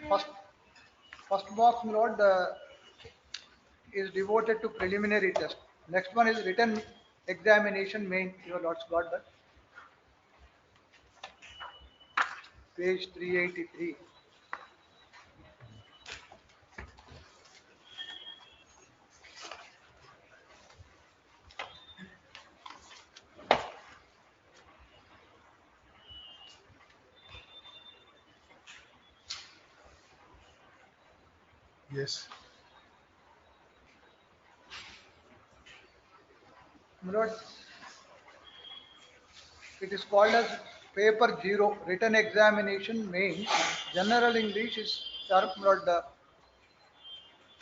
First, first box, my lord, is devoted to preliminary test. Next one is written examination main. Your lords got that. Page 383. Yes. My lord, it is called as paper zero written examination main. General English is term, my lord,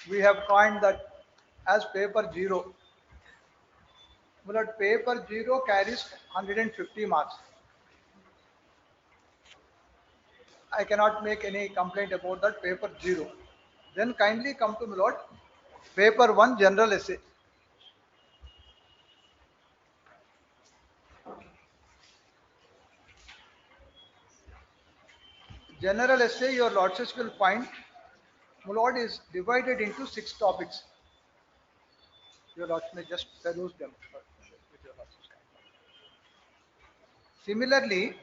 we have coined that as paper zero. My lord, paper zero carries 150 marks. I cannot make any complaint about that paper zero. Then kindly come to my lord, paper one general essay. General essay, your lordships will find, my lord, is divided into 6 topics. Your lords may just peruse them with your lordships. Similarly,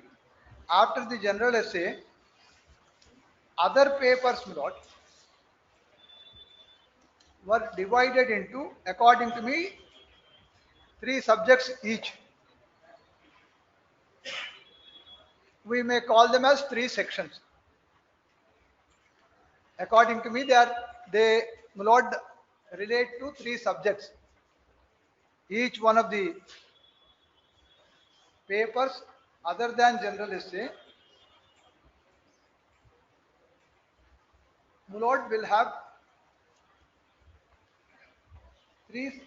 after the general essay, other papers, my lord, were divided into, according to me, 3 subjects each. We may call them as 3 sections. According to me, they, my lord, relate to 3 subjects. Each one of the papers, other than general essay, my lord, will have 3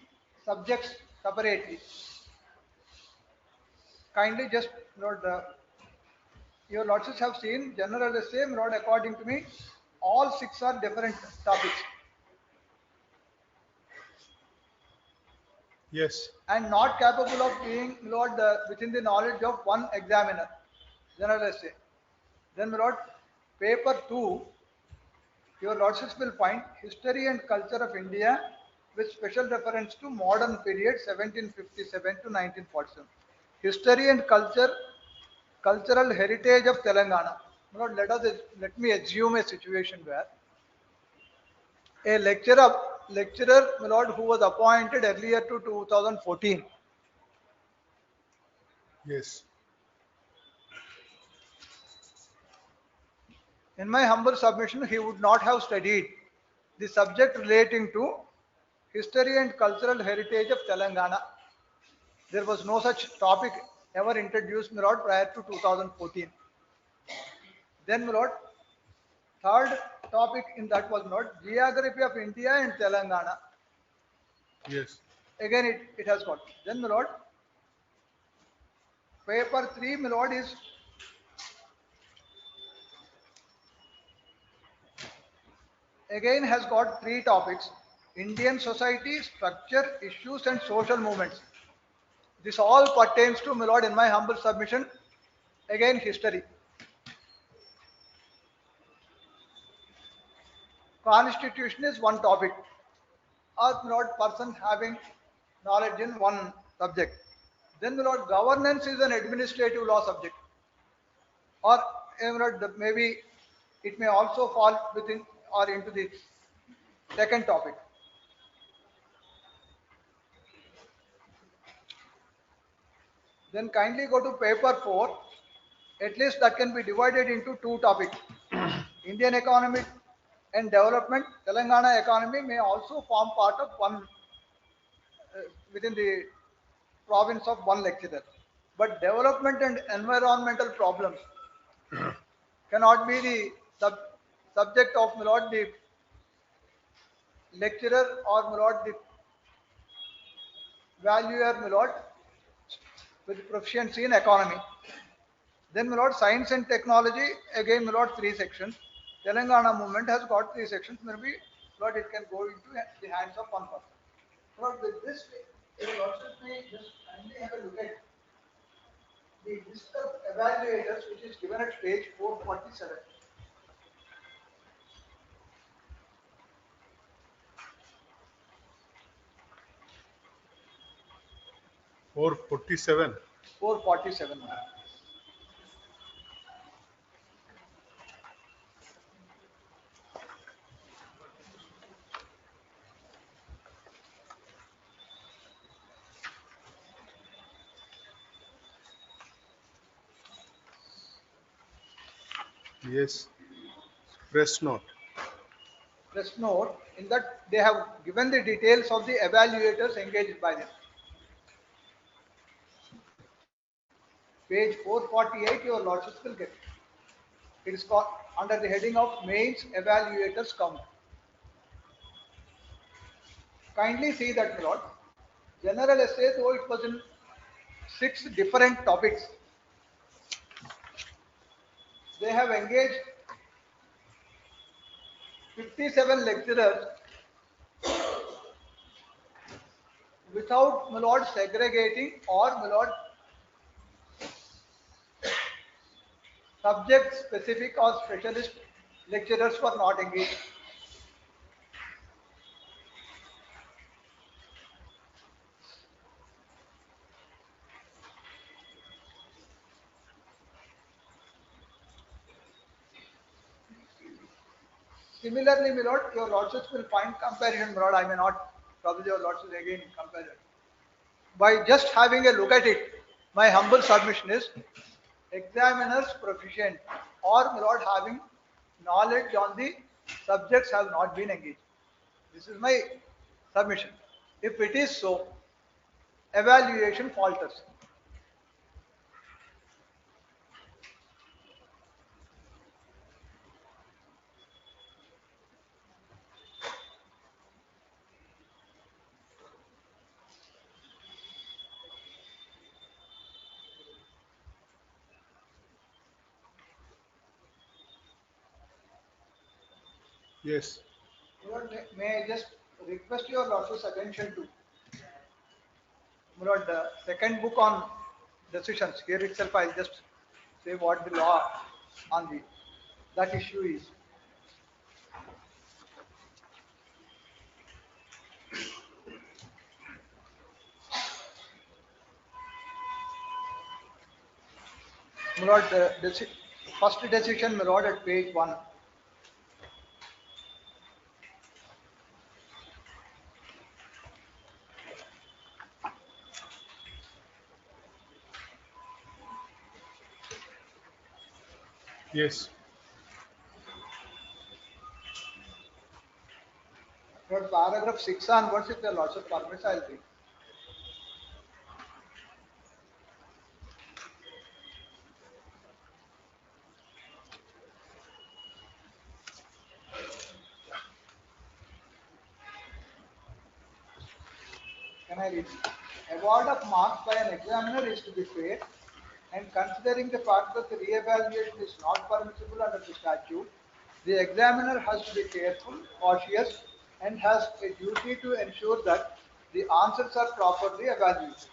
subjects separately. Kindly just, Lord, your lordships have seen general essay, my lord, according to me, all 6 are different topics Yes. and not capable of being, my lord, within the knowledge of one examiner, general essay. Then, my lord, paper 2, your lordships will find history and culture of India with special reference to modern period 1757 to 1947. History and culture, cultural heritage of Telangana. Lord, let me assume a situation where a lecturer, my lord, who was appointed earlier to 2014, Yes. in my humble submission, he would not have studied the subject relating to history and cultural heritage of Telangana. There was no such topic ever introduced, my lord, prior to 2014. Then, my lord, third topic in that was, my lord, geography of India and Telangana. Yes. Again, it has got. Then, my lord, paper 3, my lord, is again has got 3 topics: Indian society, structure, issues, and social movements. This all pertains to, my lord, in my humble submission, again history. Constitution is one topic, or, my lord, person having knowledge in one subject. Then, my lord, governance is an administrative law subject, or, my lord, maybe it may also fall within or into the second topic. Then kindly go to paper 4. At least that can be divided into 2 topics. Indian economy and development. Telangana economy may also form part of one within the province of one lecturer. But development and environmental problems cannot be the subject of, my lord, the lecturer, or, my lord, the valuer, my lord, with proficiency in economy. Then, my lord, science and technology, again, my lord, 3 sections. Telangana movement has got 3 sections. Maybe, lord, it can go into the hands of one person. Lord, with this, your lordship may just kindly have a look at the list of evaluators, which is given at page 447. 447. 447. Yes. Press note. Press note in that they have given the details of the evaluators engaged by them. Page 448, your lordships will get it. It is called under the heading of mains evaluators count. Kindly see that, my lord. General essay, though it was in 6 different topics, they have engaged 57 lecturers without, my lord, segregating, or, my lord, subject specific or specialist lecturers were not engaged. Similarly, my lord, your lordships will find comparison, my lord. I may not trouble your lordships again in comparison. By just having a look at it, my humble submission is examiners proficient or, my lord, having knowledge on the subjects have not been engaged. This is my submission. If it is so, evaluation falters. Yes. Lord, may I just request your lordship's attention to, my lord, the second book on decisions. Here itself, I'll just say what the law on the that issue is. My lord, the first decision, my lord, at page 1. Yes. Lord, paragraph 6 onwards, if your lordship permits, I'll read. Can I read? Award of marks by an examiner is to be fair, and considering the fact that the re-evaluation is not permissible under the statute, the examiner has to be careful, cautious, and has a duty to ensure that the answers are properly evaluated.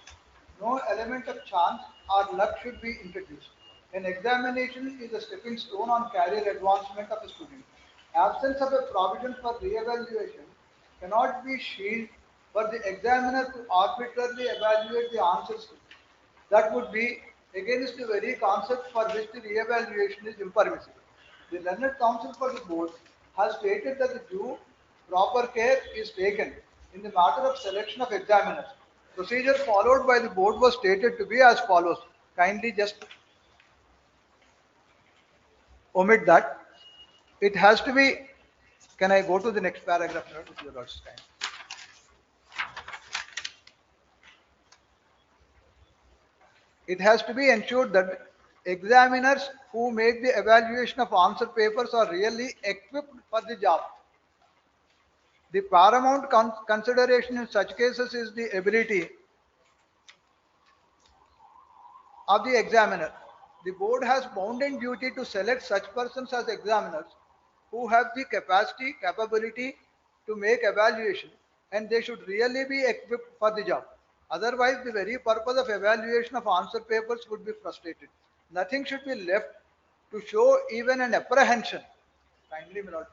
No element of chance or luck should be introduced. An examination is a stepping stone on career advancement of a student. Absence of a provision for re-evaluation cannot be shield for the examiner to arbitrarily evaluate the answers. That would be against the very concept for which the re-evaluation is impermissible. The learned counsel for the board has stated that the due proper care is taken in the matter of selection of examiners. Procedure followed by the board was stated to be as follows. Kindly just omit that. It has to be. Can I go to the next paragraph? With your lord's time. It has to be ensured that examiners who make the evaluation of answer papers are really equipped for the job. The paramount consideration in such cases is the ability of the examiner. The board has bounden duty to select such persons as examiners who have the capacity, capability to make evaluation, and they should really be equipped for the job. Otherwise, the very purpose of evaluation of answer papers would be frustrated. Nothing should be left to show even an apprehension. Kindly, my lord,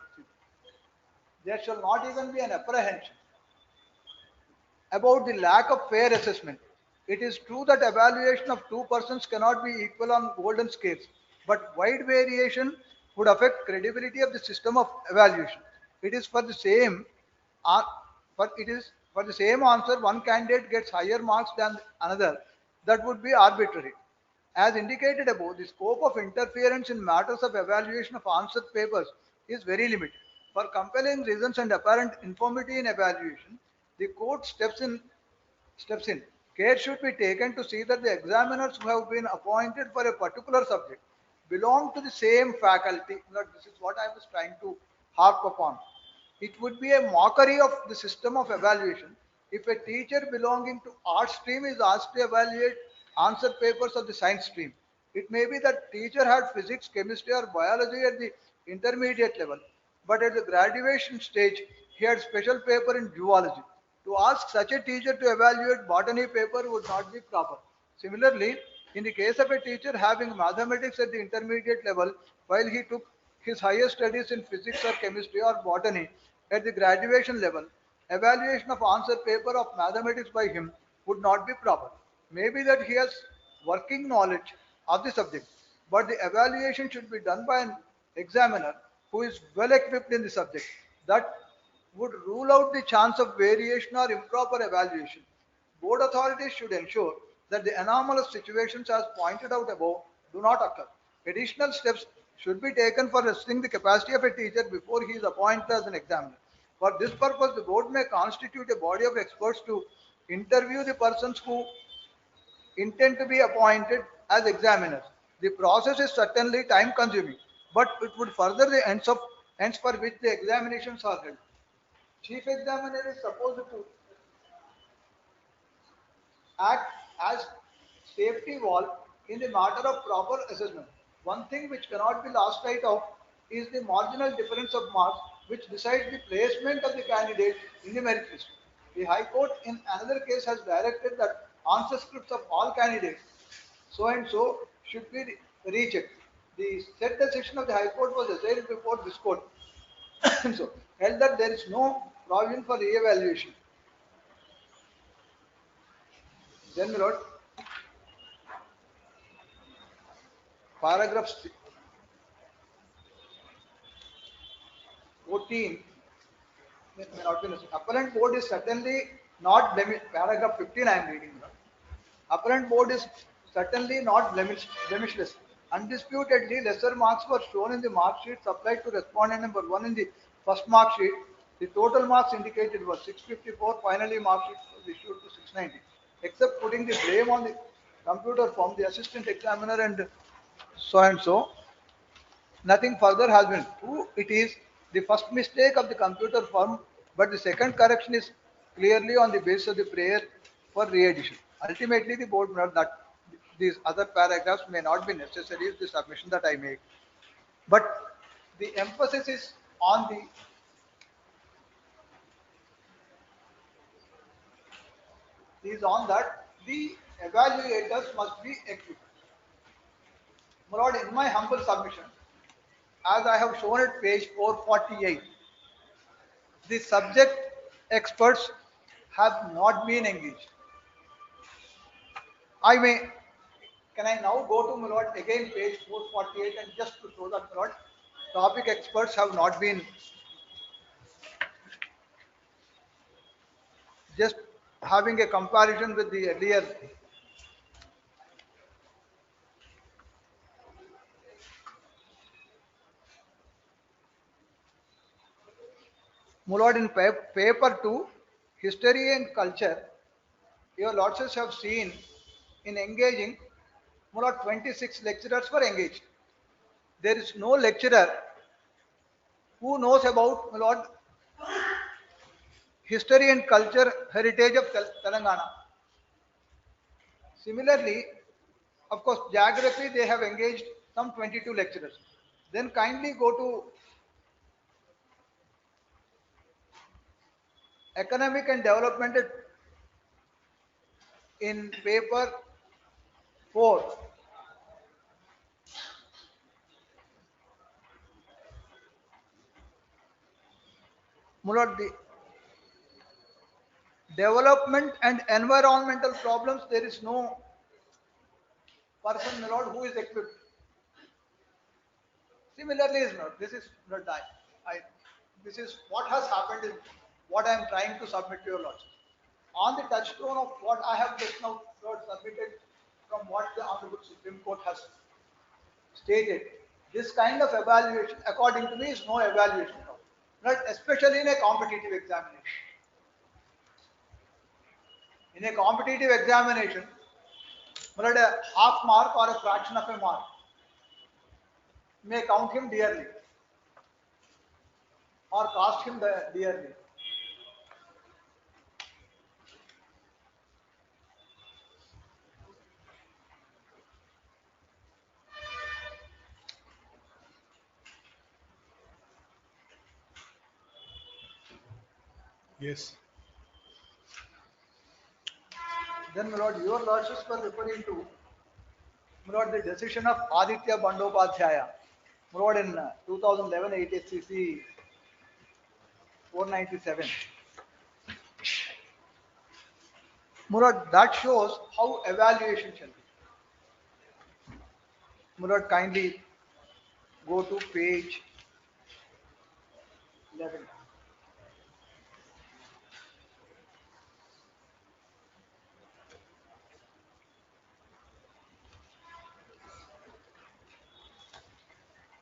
there shall not even be an apprehension about the lack of fair assessment. It is true that evaluation of two persons cannot be equal on golden scales, but wide variation would affect credibility of the system of evaluation. It is for the same, uh, it is for the same answer, one candidate gets higher marks than another. That would be arbitrary. As indicated above, the scope of interference in matters of evaluation of answered papers is very limited. For compelling reasons and apparent informity in evaluation, the court steps in. Care should be taken to see that the examiners who have been appointed for a particular subject belong to the same faculty. Now, this is what I was trying to harp upon. It would be a mockery of the system of evaluation if a teacher belonging to art stream is asked to evaluate answer papers of the science stream. It may be that teacher had physics, chemistry or biology at the intermediate level, but at the graduation stage he had special paper in zoology. To ask such a teacher to evaluate botany paper would not be proper. Similarly, in the case of a teacher having mathematics at the intermediate level while he took his higher studies in physics or chemistry or botany at the graduation level, evaluation of answer paper of mathematics by him would not be proper. Maybe that he has working knowledge of the subject, but the evaluation should be done by an examiner who is well equipped in the subject. That would rule out the chance of variation or improper evaluation. Board authorities should ensure that the anomalous situations as pointed out above do not occur. Additional steps should be taken for assessing the capacity of a teacher before he is appointed as an examiner. For this purpose, the board may constitute a body of experts to interview the persons who intend to be appointed as examiners. The process is certainly time consuming, but it would further the ends for which the examinations are held. Chief examiner is supposed to act as safety valve in the matter of proper assessment. One thing which cannot be lost sight of is the marginal difference of marks which decides the placement of the candidate in the merit list. The High Court in another case has directed that answer scripts of all candidates so and so should be rechecked. The said decision of the High Court was assailed before this court. So held that there is no provision for re-evaluation. Then we wrote paragraph 14 may not be necessary. Appellant board is certainly not paragraph 15 I am reading now. Appellant board is certainly not blemishless. Undisputedly, lesser marks were shown in the mark sheet supplied to respondent number 1 in the first mark sheet. The total marks indicated was 654. Finally, mark sheet was issued to 690. Except putting the blame on the computer form, the assistant examiner and so, nothing further has been true. It is the first mistake of the computer firm, but the second correction is clearly on the basis of the prayer for re-edition. Ultimately, the board noted that these other paragraphs may not be necessary is the submission that I make. But the emphasis is on that the evaluators must be equipped. My lord, in my humble submission, as I have shown at page 448, the subject experts have not been engaged. I may, can I now go to my lord again page 448 and just to show that my lord, topic experts have not been, just having a comparison with the earlier. My lord, in paper 2, history and culture, your lordships have seen in engaging, my lord, 26 lecturers were engaged. There is no lecturer who knows about, my lord, history and culture heritage of Telangana. Similarly, of course, geography they have engaged some 22 lecturers. Then kindly go to economic and development in paper 4. Mulot, development and environmental problems, there is no person, my lord, who is equipped. Similarly, is not. This is not I. This is what has happened in what I am trying to submit to your lordship. On the touchstone of what I have just now submitted from what the Honorable Supreme Court has stated, this kind of evaluation, according to me, is no evaluation at all. Not especially in a competitive examination. In a competitive examination, but a half mark or a fraction of a mark may count him dearly or cost him dearly. Yes. Then, my lord, your lordships were referring to, my lord, the decision of Aditya Bandopadhyaya, my lord, in 2011 HSCC 497. My lord, that shows how evaluation shall be. My lord, kindly go to page 11.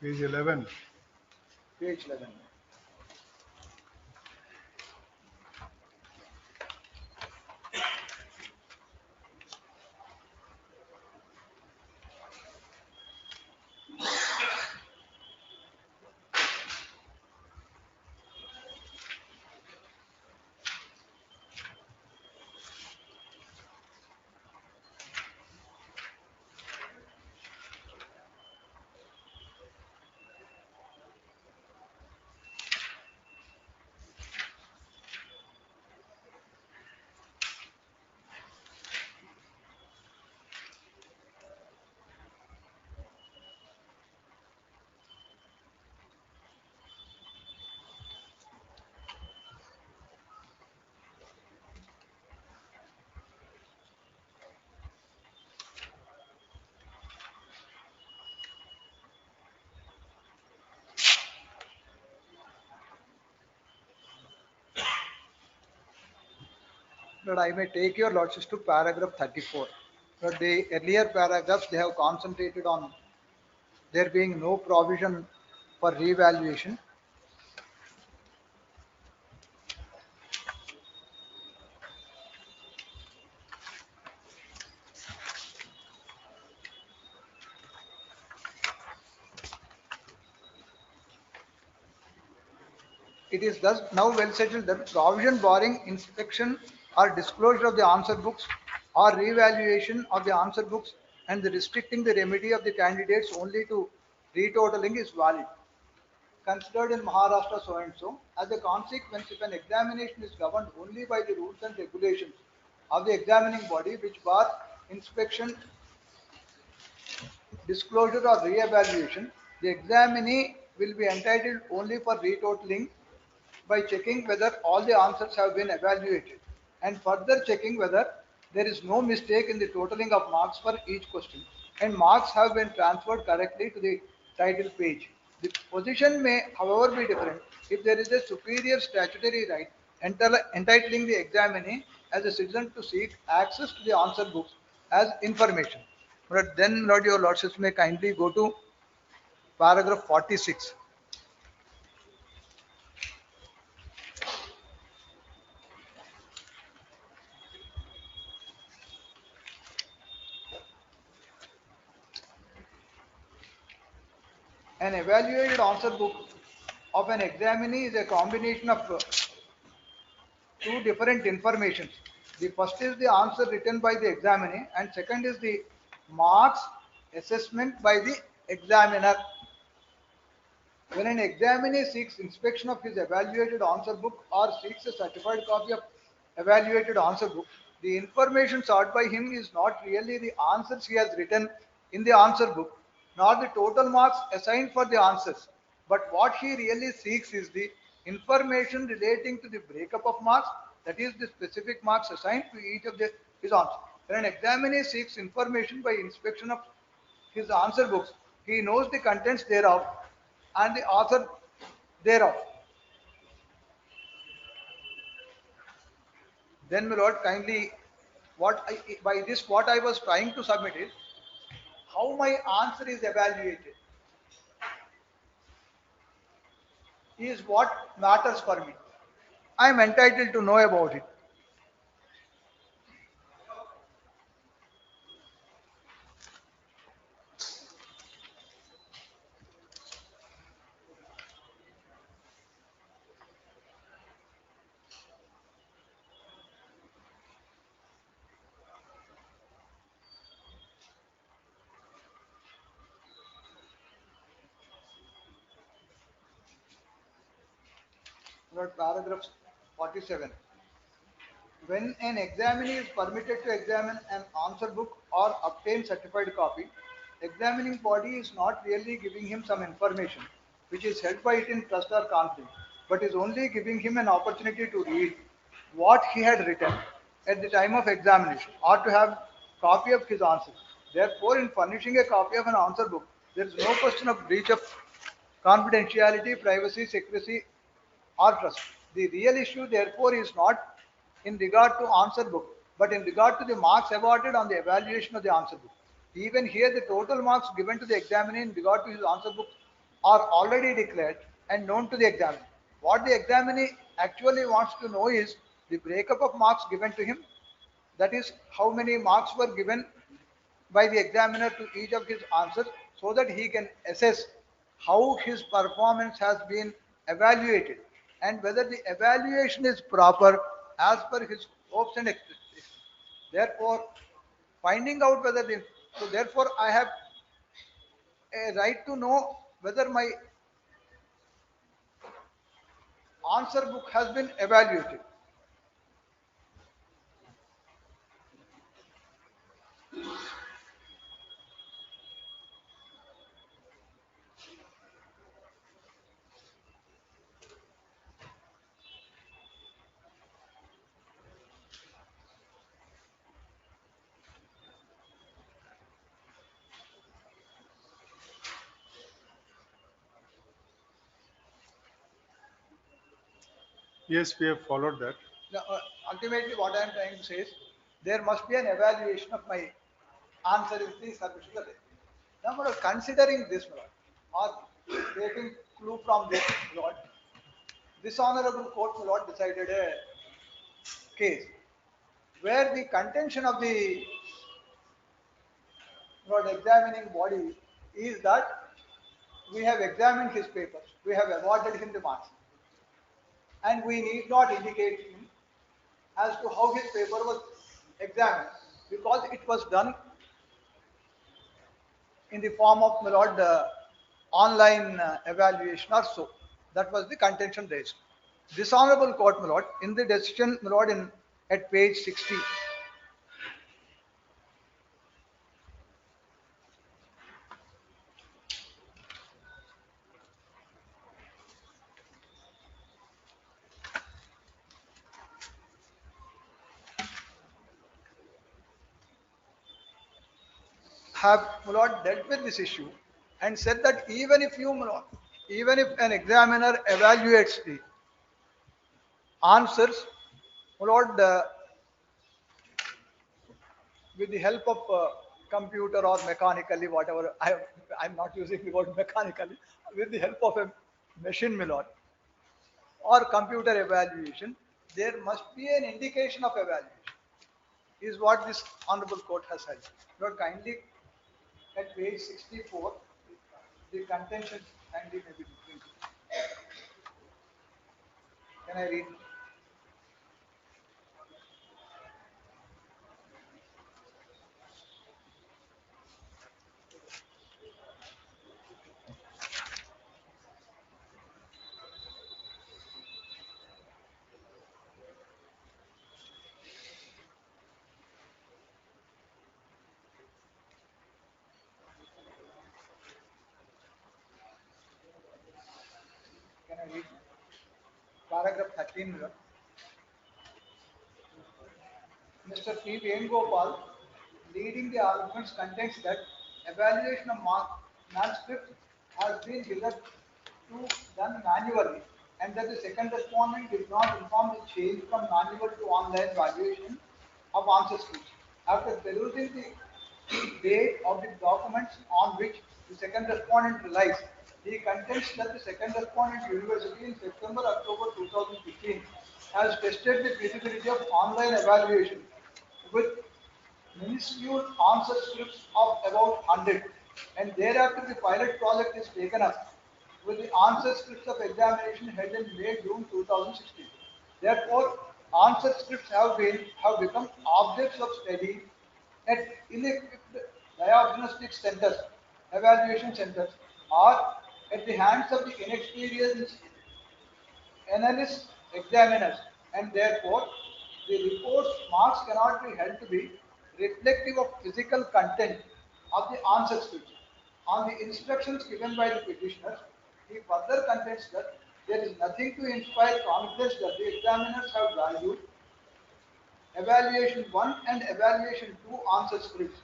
Page 11. Page 11. But I may take your lordships to paragraph 34. But the earlier paragraphs, they have concentrated on there being no provision for revaluation. It is thus now well settled that provision barring inspection or disclosure of the answer books or revaluation of the answer books and the restricting the remedy of the candidates only to retotaling is valid. Considered in Maharashtra so and so, as a consequence, if an examination is governed only by the rules and regulations of the examining body which bar inspection, disclosure or re-evaluation, the examinee will be entitled only for retotaling by checking whether all the answers have been evaluated and further checking whether there is no mistake in the totaling of marks for each question and marks have been transferred correctly to the title page. The position may, however, be different if there is a superior statutory right entitling the examinee as a citizen to seek access to the answer books as information. But then, Lord, your lordships may kindly go to paragraph 46. An evaluated answer book of an examinee is a combination of two different informations. The first is the answer written by the examinee and second is the marks assessment by the examiner. When an examinee seeks inspection of his evaluated answer book or seeks a certified copy of evaluated answer book, the information sought by him is not really the answers he has written in the answer book, nor the total marks assigned for the answers. But what he really seeks is the information relating to the breakup of marks That is the specific marks assigned to each of his answers. When an examiner seeks information by inspection of his answer books, he knows the contents thereof and the author thereof. Then, my lord, kindly, by this what I was trying to submit is how my answer is evaluated is what matters for me. I am entitled to know about it. Lord, paragraph 47. When an examinee is permitted to examine an answer book or obtain certified copy, examining body is not really giving him some information which is held by it in trust or confidence, but is only giving him an opportunity to read what he had written at the time of examination or to have copy of his answers. Therefore, in furnishing a copy of an answer book, there is no question of breach of confidentiality, privacy, secrecy, or trust. The real issue, therefore, is not in regard to answer book, but in regard to the marks awarded on the evaluation of the answer book. Even here, the total marks given to the examiner in regard to his answer book are already declared and known to the examiner. What the examiner actually wants to know is the breakup of marks given to him, that is, how many marks were given by the examiner to each of his answers so that he can assess how his performance has been evaluated and whether the evaluation is proper as per his hopes and expectations. Therefore, finding out whether the so therefore I have a right to know whether my answer book has been evaluated. Yes, we have followed that. Now, ultimately, what I am trying to say is there must be an evaluation of my answer is the submission of the day. Now, my lord, considering this, my lord, or taking clue from this, my lord, this honorable court, my lord, decided a case where the contention of the my lord, examining body is that we have examined his papers, we have awarded him the marks, and we need not indicate him as to how his paper was examined because it was done in the form of my lord online evaluation or so. That was the contention raised. This honorable court, my lord, in the decision, my lord, in at page 60, have my lord dealt with this issue and said that even if you, my lord, even if an examiner evaluates the answers, my lord, with the help of computer or mechanically, whatever, I'm not using the word mechanically, with the help of a machine, my lord, or computer evaluation, there must be an indication of evaluation, is what this honorable court has held. Lord, kindly at page 64, the contention kindly may be between. Can I read? Can I read? Paragraph 13, Lord. Mr. P. Venugopal, leading the arguments, contends that evaluation of manuscripts has been hitherto done manually and that the second respondent did not inform the change from manual to online valuation of answer scripts. After perusing the date of the documents on which the second respondent relies, he contends that the second respondent university in September-October 2015 has tested the feasibility of online evaluation with minuscule answer scripts of about 100, and thereafter the pilot project is taken up with the answer scripts of examination held in May-June 2016. Therefore, answer scripts have become objects of study at ill-equipped diagnostic centers, evaluation centers, or at the hands of the inexperienced analysts, examiners, and therefore the report's marks cannot be held to be reflective of physical content of the answer scripts. On the instructions given by the petitioners, he further contends that there is nothing to inspire confidence that the examiners have valued evaluation 1 and evaluation 2 answer scripts.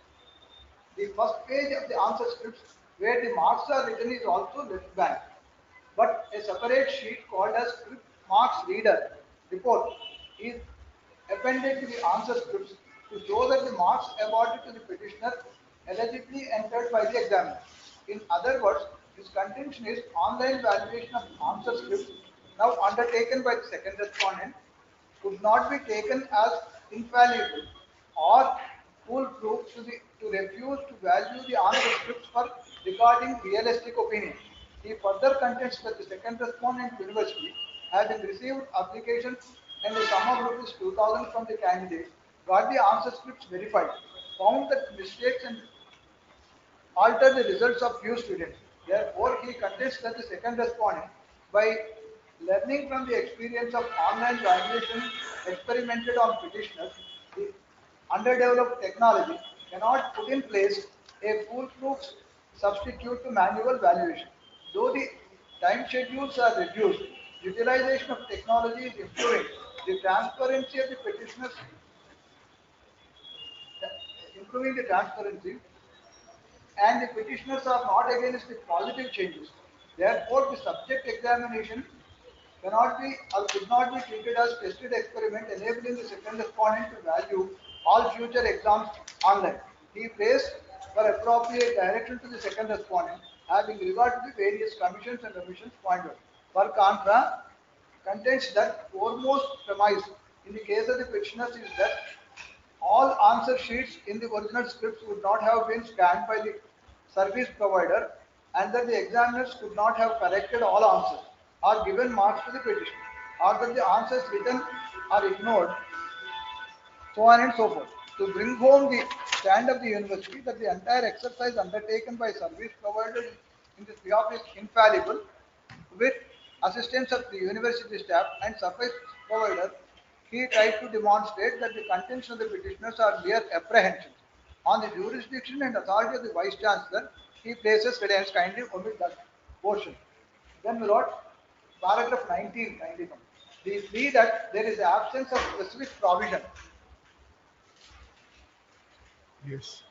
The first page of the answer scripts where the marks are written is also left blank, but a separate sheet called as script marks reader report is appended to the answer scripts to show that the marks awarded to the petitioner allegedly entered by the examiner. In other words, his contention is online valuation of answer scripts now undertaken by the second respondent could not be taken as infallible or foolproof to refuse to value the answer scripts for regarding realistic opinion. He further contends that the second respondent university, having received applications and the sum of rupees 2000 from the candidate, got the answer scripts verified, found that mistakes and alter the results of few students. Therefore, he contests that the second respondent, by learning from the experience of online valuation experimented on petitioners, the underdeveloped technology cannot put in place a foolproof substitute to manual valuation. Though the time schedules are reduced, utilization of technology is improving. The transparency of the petitioners, improving the transparency and the petitioners are not against the positive changes. Therefore, the subject examination cannot be or could not be treated as tested experiment, enabling the second respondent to value all future exams online. He prays for appropriate direction to the second respondent, having regard to the various commissions and omissions pointed. Per contra, contends that foremost premise in the case of the petitioners is that all answer sheets in the original scripts would not have been scanned by the service provider and that the examiners could not have corrected all answers or given marks to the petitioner or that the answers written are ignored, so on and so forth. To bring home the stand of the university that the entire exercise undertaken by service provider in this behalf is infallible with assistance of the university staff and service provider, he tried to demonstrate that the contents of the petitioners are mere apprehensions. On the jurisdiction and authority of the Vice Chancellor, he places reliance. Kindly omit that portion. Then we wrote paragraph 19, kindly come. The plea that there is absence of specific provision. Yes.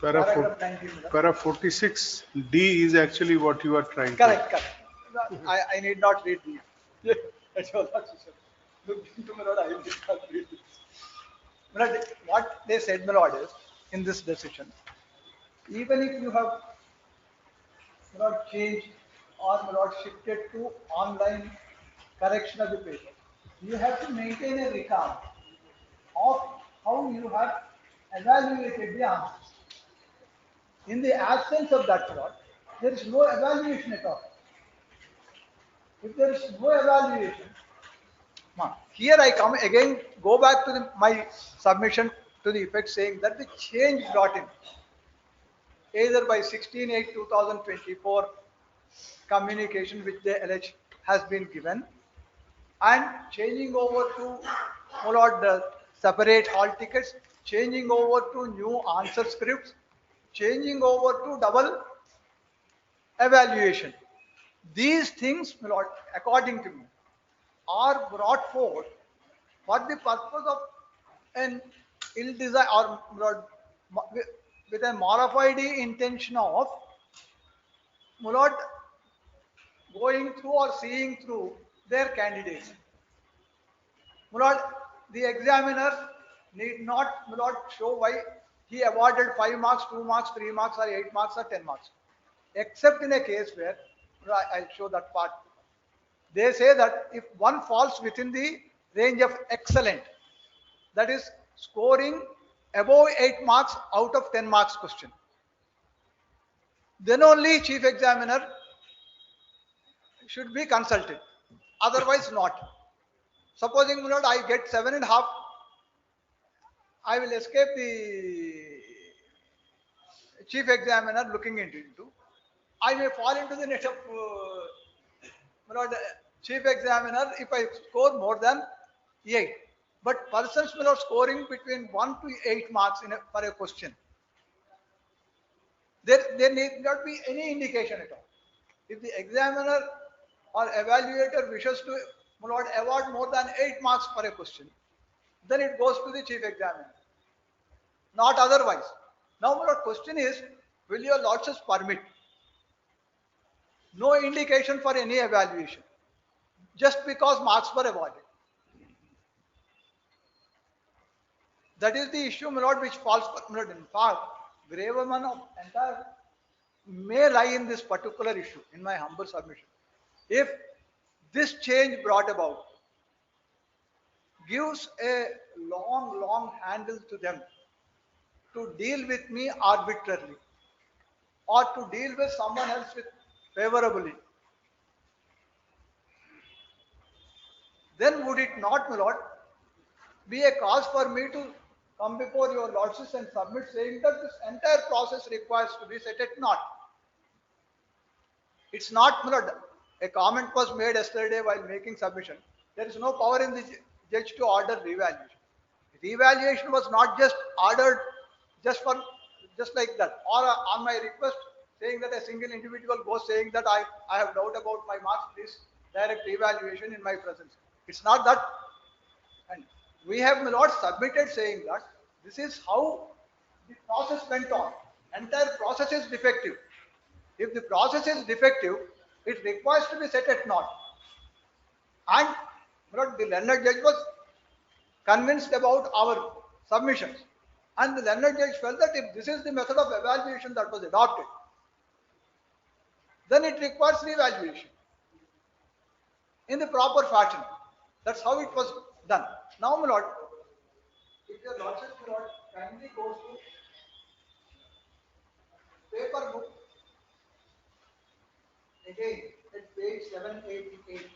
Paragraph 19. Para 46 D is actually what you are trying Correct, correct. I need not read the. That's all. Look into my lord, I need not read this. But what they said, my lord, is in this decision, even if you have not changed or not shifted to online correction of the paper, you have to maintain a record of how you have evaluated the answers. In the absence of that plot, there is no evaluation at all. If there is no evaluation, Here I come again, go back to my submission to the effect saying that the change brought in either by 16/8/2024 communication which they allege has been given and changing over to the separate hall tickets, changing over to new answer scripts, changing over to double evaluation. These things, my lord, according to me, are brought forth for the purpose of an ill design or my lord, with a modified intention of my lord, going through or seeing through their candidates. My lord, the examiner need not, my lord, show why he awarded 5 marks, 2 marks, 3 marks, or 8 marks, or 10 marks. Except in a case where, I'll show that part. They say that if one falls within the range of excellent, that is scoring above 8 marks out of 10 marks question, then only chief examiner should be consulted. Otherwise not. Supposing, my lord, I get 7.5, I will escape the chief examiner looking into. I may fall into the net of my lord, chief examiner if I score more than 8. But persons will not scoring between 1 to 8 marks for a question. There need not be any indication at all. If the examiner or evaluator wishes to, my lord, award more than 8 marks for a question, then it goes to the chief examiner, not otherwise. Now, my lord, question is, will your lordships permit? No indication for any evaluation, just because marks were awarded. That is the issue, my lord, which falls, my lord. In fact, gravamen of entire may lie in this particular issue, in my humble submission. If this change brought about gives a long handle to them to deal with me arbitrarily or to deal with someone else with favorably, then would it not, my lord, be a cause for me to come before your lordships and submit saying that this entire process requires to be set at naught? It's not, my lord. A comment was made yesterday while making submission. There is no power in the judge to order revaluation. Revaluation was not just ordered just like that, or on my request saying that a single individual goes saying that I have doubt about my marks, please direct evaluation in my presence. It's not that. And we have, my lord, submitted saying that this is how the process went on. Entire process is defective. If the process is defective, it requires to be set at naught. And my lord, the learned judge was convinced about our submissions. And the learned judge felt that if this is the method of evaluation that was adopted, then it requires revaluation in the proper fashion. That's how it was done. Now, my lord, if your lordship, my lord, kindly goes to paper book again at page 788.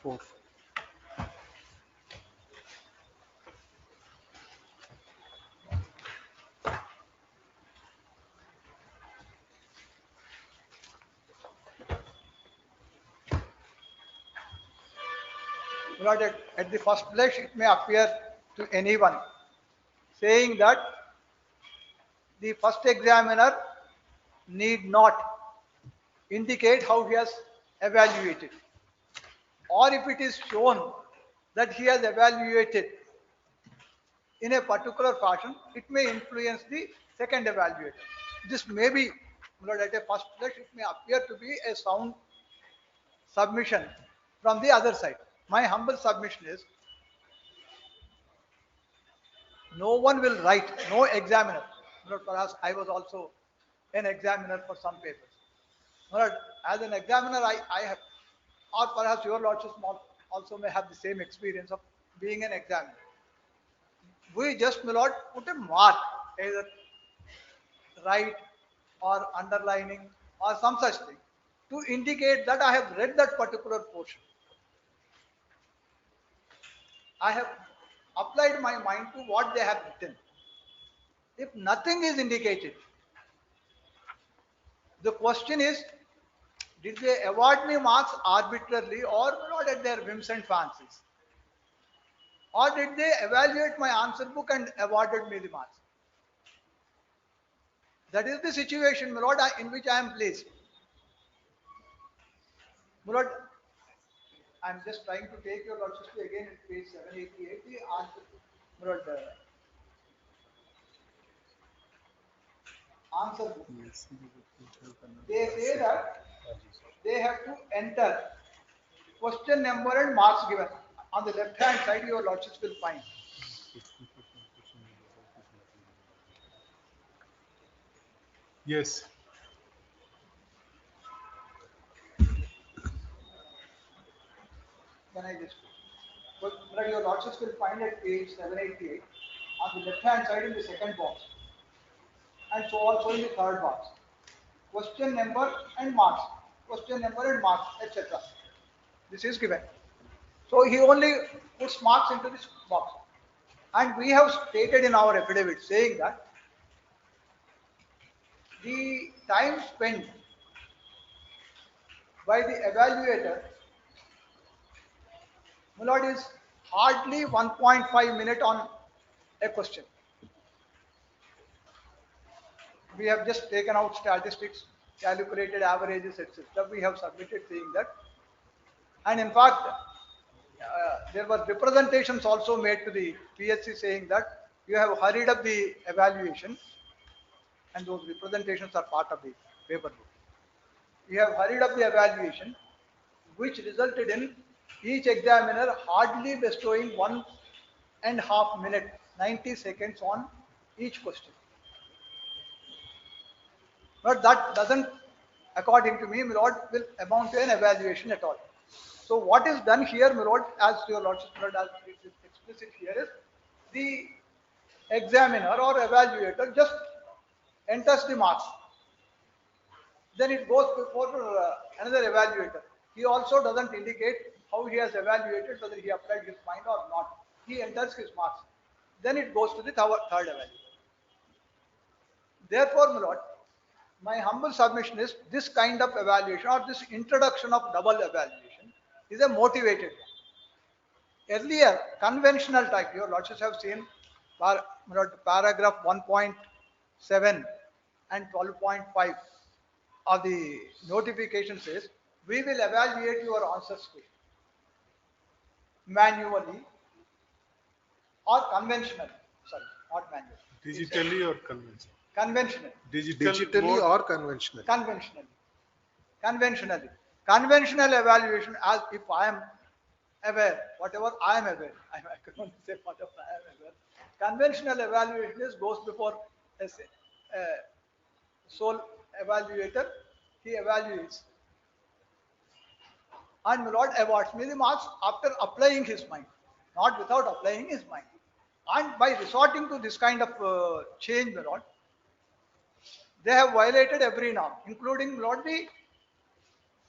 Four. Lord, at the first blush, it may appear to anyone saying that the first examiner need not indicate how he has evaluated, or if it is shown that he has evaluated in a particular fashion, it may influence the second evaluator. This may be, Lord, at a first blush, it may appear to be a sound submission from the other side. My humble submission is, no one will write, no examiner Perhaps I was also an examiner for some papers. But as an examiner, I have, or perhaps your lordship also may have the same experience of being an examiner. We just, my lord, put a mark, either right or underlining or some such thing, to indicate that I have read that particular portion. I have applied my mind to what they have written. If nothing is indicated, the question is, did they award me marks arbitrarily or not at their whims and fancies? Or did they evaluate my answer book and awarded me the marks? That is the situation, my lord, in which I am placed. My lord, I am just trying to take your lordship again at page 788, the answer, my lord, answer book. They say that they have to enter question number and marks given. On the left hand side, your lordships will find. Yes. Then I just, but your lordships will find at page 788 on the left hand side in the second box, and so also in the third box. Question number and marks. Question number and marks, etc. This is given. So he only puts marks into this box. And we have stated in our affidavit saying that the time spent by the evaluator, my lord, is hardly 1.5 minute on a question. We have just taken out statistics, calculated averages, etc. We have submitted saying that. And in fact, there were representations also made to the PSC saying that you have hurried up the evaluation, and those representations are part of the paper book. You have hurried up the evaluation, which resulted in each examiner hardly bestowing 1.5 minute, 90 seconds on each question. But that doesn't, according to me, my lord, will amount to an evaluation at all. So what is done here, my lord, as your lordship, my lord, as it is explicit here, is the examiner or evaluator just enters the marks. Then it goes before another evaluator. He also doesn't indicate how he has evaluated, whether he applied his mind or not. He enters his marks. Then it goes to the third evaluator. Therefore, my lord, my humble submission is this kind of evaluation or this introduction of double evaluation is a motivated one. Earlier, conventional type, your lordships have seen paragraph 1.7 and 12.5 of the notification says, we will evaluate your answers manually or conventionally. Sorry, not manually. Digitally or conventional? Conventional. Digitally mode. or conventional? Conventionally. Conventionally. Conventional evaluation, as if I am aware, whatever I am aware, I can only say whatever I am aware. Conventional evaluation is goes before a sole evaluator, he evaluates. And my lord awards me the marks after applying his mind, not without applying his mind. And by resorting to this kind of change, my lord, they have violated every norm, including, my lord, the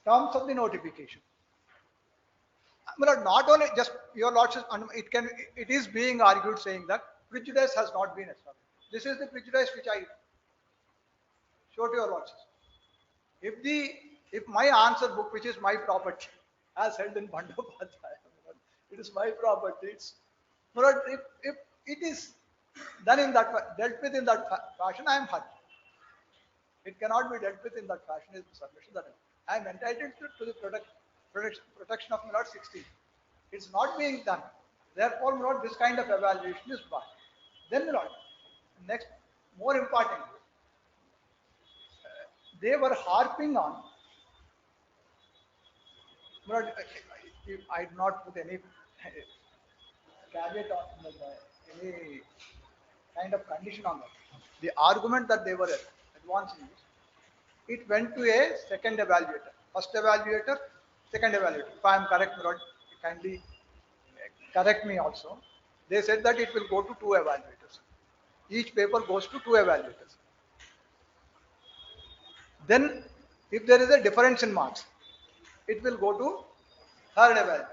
terms of the notification. My lord, not only just your lordship, it is being argued saying that prejudice has not been established. This is the prejudice which I show to your lordship. If my answer book, which is my property, as held in Bandopataya, it is my property. It's, but if it is done in that, dealt with in that fashion, I am hurt. It cannot be dealt with in that fashion. Is the submission that I am entitled to the protection of my lord 16. It's not being done. Therefore, my lord, this kind of evaluation is bad. Then, my lord, next, more importantly, they were harping on. But I did not put any caveat on any kind of condition on that. The argument that they were advancing is, it went to a second evaluator, first evaluator, second evaluator. If I am correct, Murad, kindly correct me also. They said that it will go to two evaluators. Each paper goes to two evaluators. Then, if there is a difference in marks, it will go to third evaluator.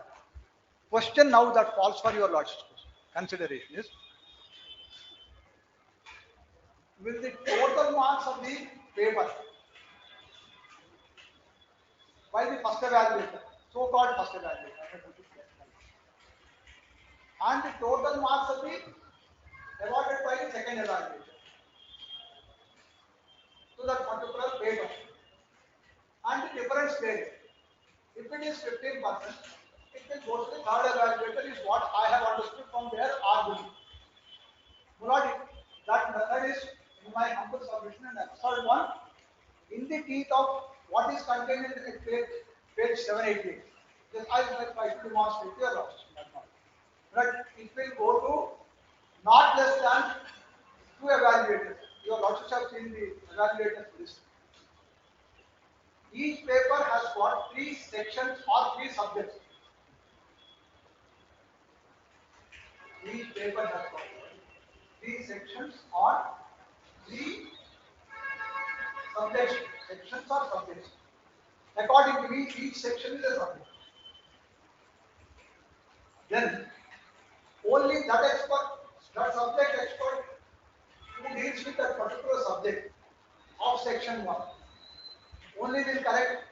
Question now that falls for your lordship's consideration is, will the total marks of the paper by the first evaluator, so-called first evaluator, and the total marks of the awarded by the second evaluator to that particular paper, and the difference there, if it is 15%, it will go to the third evaluator, is what I have understood from their argument. Murad, that method is, in my humble submission, an absurd one, in the teeth of what is contained in the page 788. Just I will try to demonstrate your loss. But it will go to not less than two evaluators. Your losses have seen the evaluators list. Each paper has got three sections or three subjects. Each paper has got three sections or three subjects. Sections or subjects. According to me, each section is a subject. Then only that expert, that subject expert who deals with that particular subject of section 1 only will correct.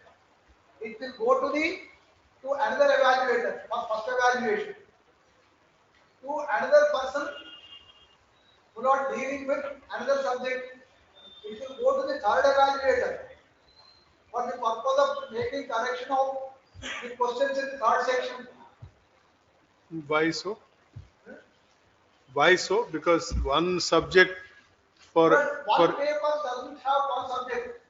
It will go to another evaluator for first evaluation, to another person who not dealing with another subject. It will go to the third evaluator for the purpose of making correction of the questions in the third section. Why so? Why so? Because one subject for But one paper doesn't have one subject.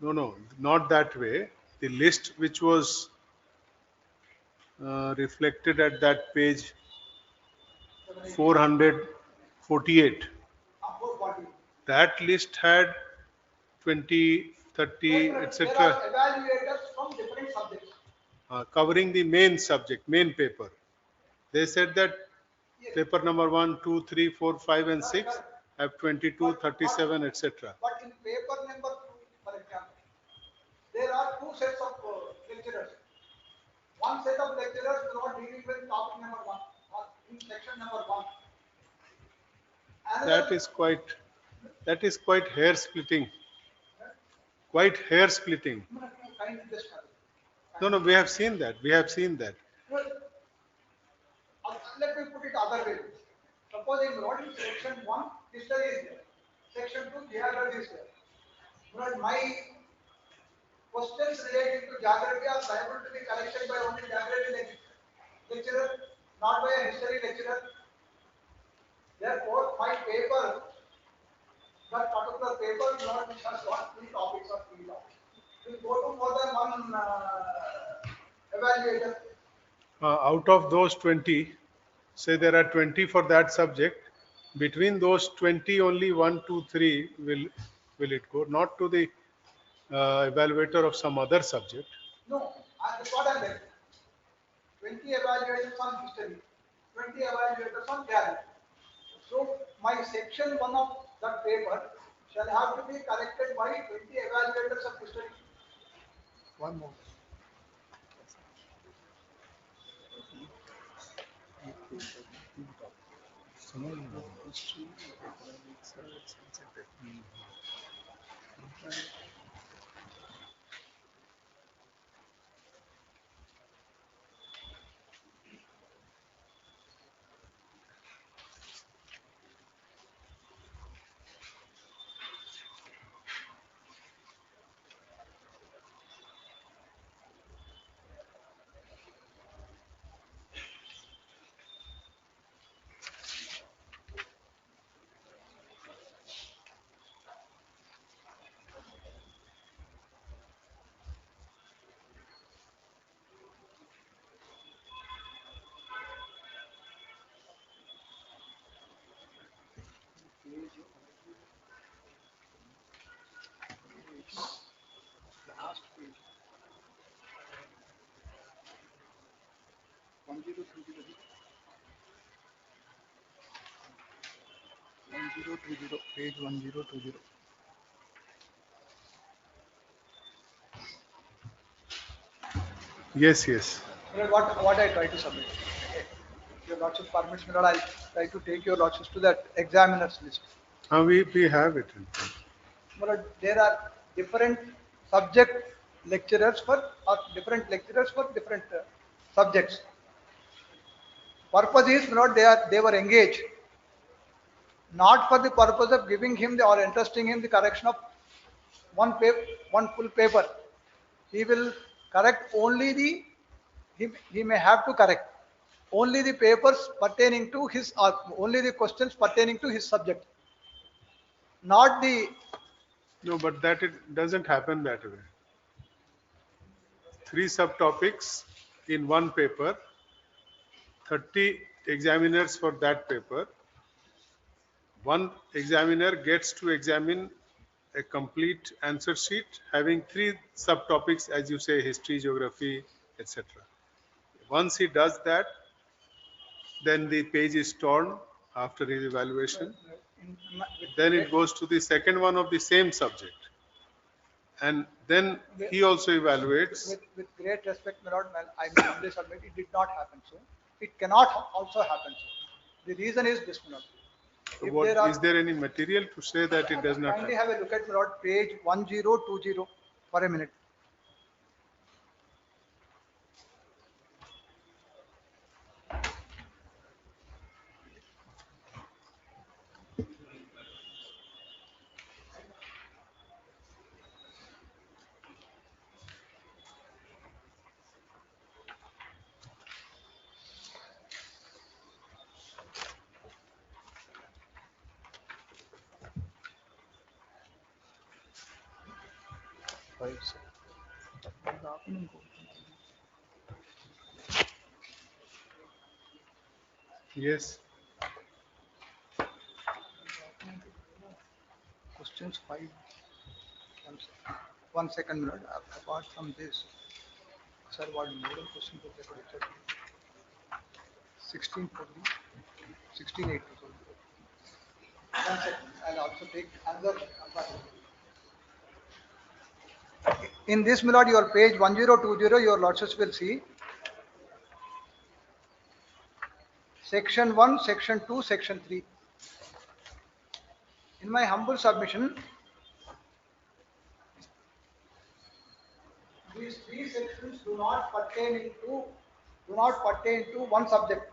no, not that way. The list which was reflected at that page 448, 440. that list had 20, 30, There are etc. evaluators from different subjects. Covering the main subject, main paper. They said that Yes. paper number 1, 2, 3, 4, 5 and Correct, 6 correct. have 22, 37, etc. But in paper number 2, for example, there are two sets of lecturers. One set of lecturers are not dealing with topic number 1 or in section number 1. That Another, is quite hair splitting. Quite hair splitting. kind of just No, we have seen that. We have seen that. well, let me put it other way. Supposing not in section 1, history is there. Section 2, geography is there. But my questions relating to geography are liable to be corrected by only geography lecturer, not by a history lecturer. Therefore, my paper, that particular paper, not which has got three topics or three topics, will go to more than one evaluator. Out of those 20, say there are 20 for that subject. Between those 20, only 1, 2, 3 will it go, not to the evaluator of some other subject. No, that's what I meant. 20 evaluators on history, 20 evaluators on geography. So my section 1 of that paper shall have to be corrected by 20 evaluators of history. One more. 1020, page 1020. Yes, yes. What I try to submit. Okay. Your lordship permits me, I'll try to take your lordships to that examiner's list. We have it. But there are different subject lecturers for or different lecturers for different subjects. Purpose is not they were engaged not for the purpose of giving him or entrusting him the correction of one full paper. He will correct only he may have to correct only the papers pertaining to his or only the questions pertaining to his subject, not the No, but that it doesn't happen that way. 3 subtopics in one paper, 30 examiners for that paper. One examiner gets to examine a complete answer sheet having 3 subtopics, as you say, history, geography, etc. Once he does that, then the page is torn after his evaluation. Then it goes to the second one of the same subject. And then he also evaluates. with great respect, my lord, I may humbly submit it did not happen so. It cannot also happen so. The reason is this, my lord. So is there any material to say that it does not Kindly happen? have a look at, my lord, page 1020 for a minute. Yes. Questions 5. One second, my lord. Apart from this, sir, what model question for the 16 for the 1680. One second. I'll also take another. In this, my lord, your page 1020, your lordships will see section 1, section 2, section 3. In my humble submission, these 3 sections do not pertain to one subject.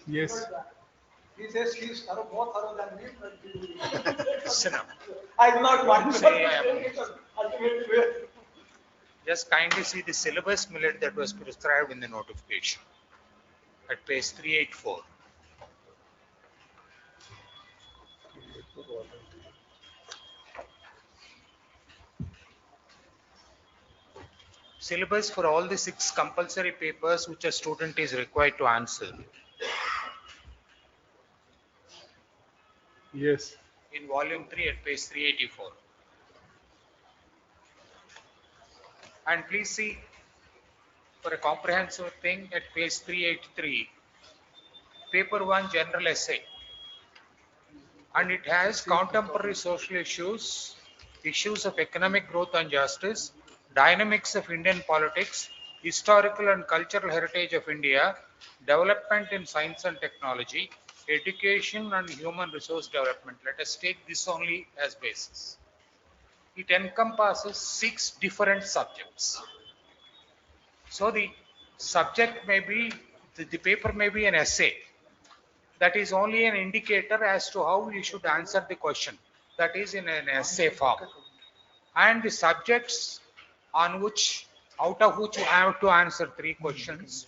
Yes. He says he's more thorough than me, but Sit down. I do not want to Say, ultimately. Just kindly see the syllabus millet that was prescribed in the notification at page 384. Syllabus for all the 6 compulsory papers which a student is required to answer Yes. in volume 3 at page 384. And please see for a comprehensive thing at page 383, paper 1 general essay. And it has contemporary social issues, issues of economic growth and justice, dynamics of Indian politics, historical and cultural heritage of India, development in science and technology, education and human resource development. Let us take this only as basis. It encompasses 6 different subjects. So the subject may be, the paper may be an essay. That is only an indicator as to how you should answer the question. That is in an essay form. And the subjects on which, out of which you have to answer 3 questions,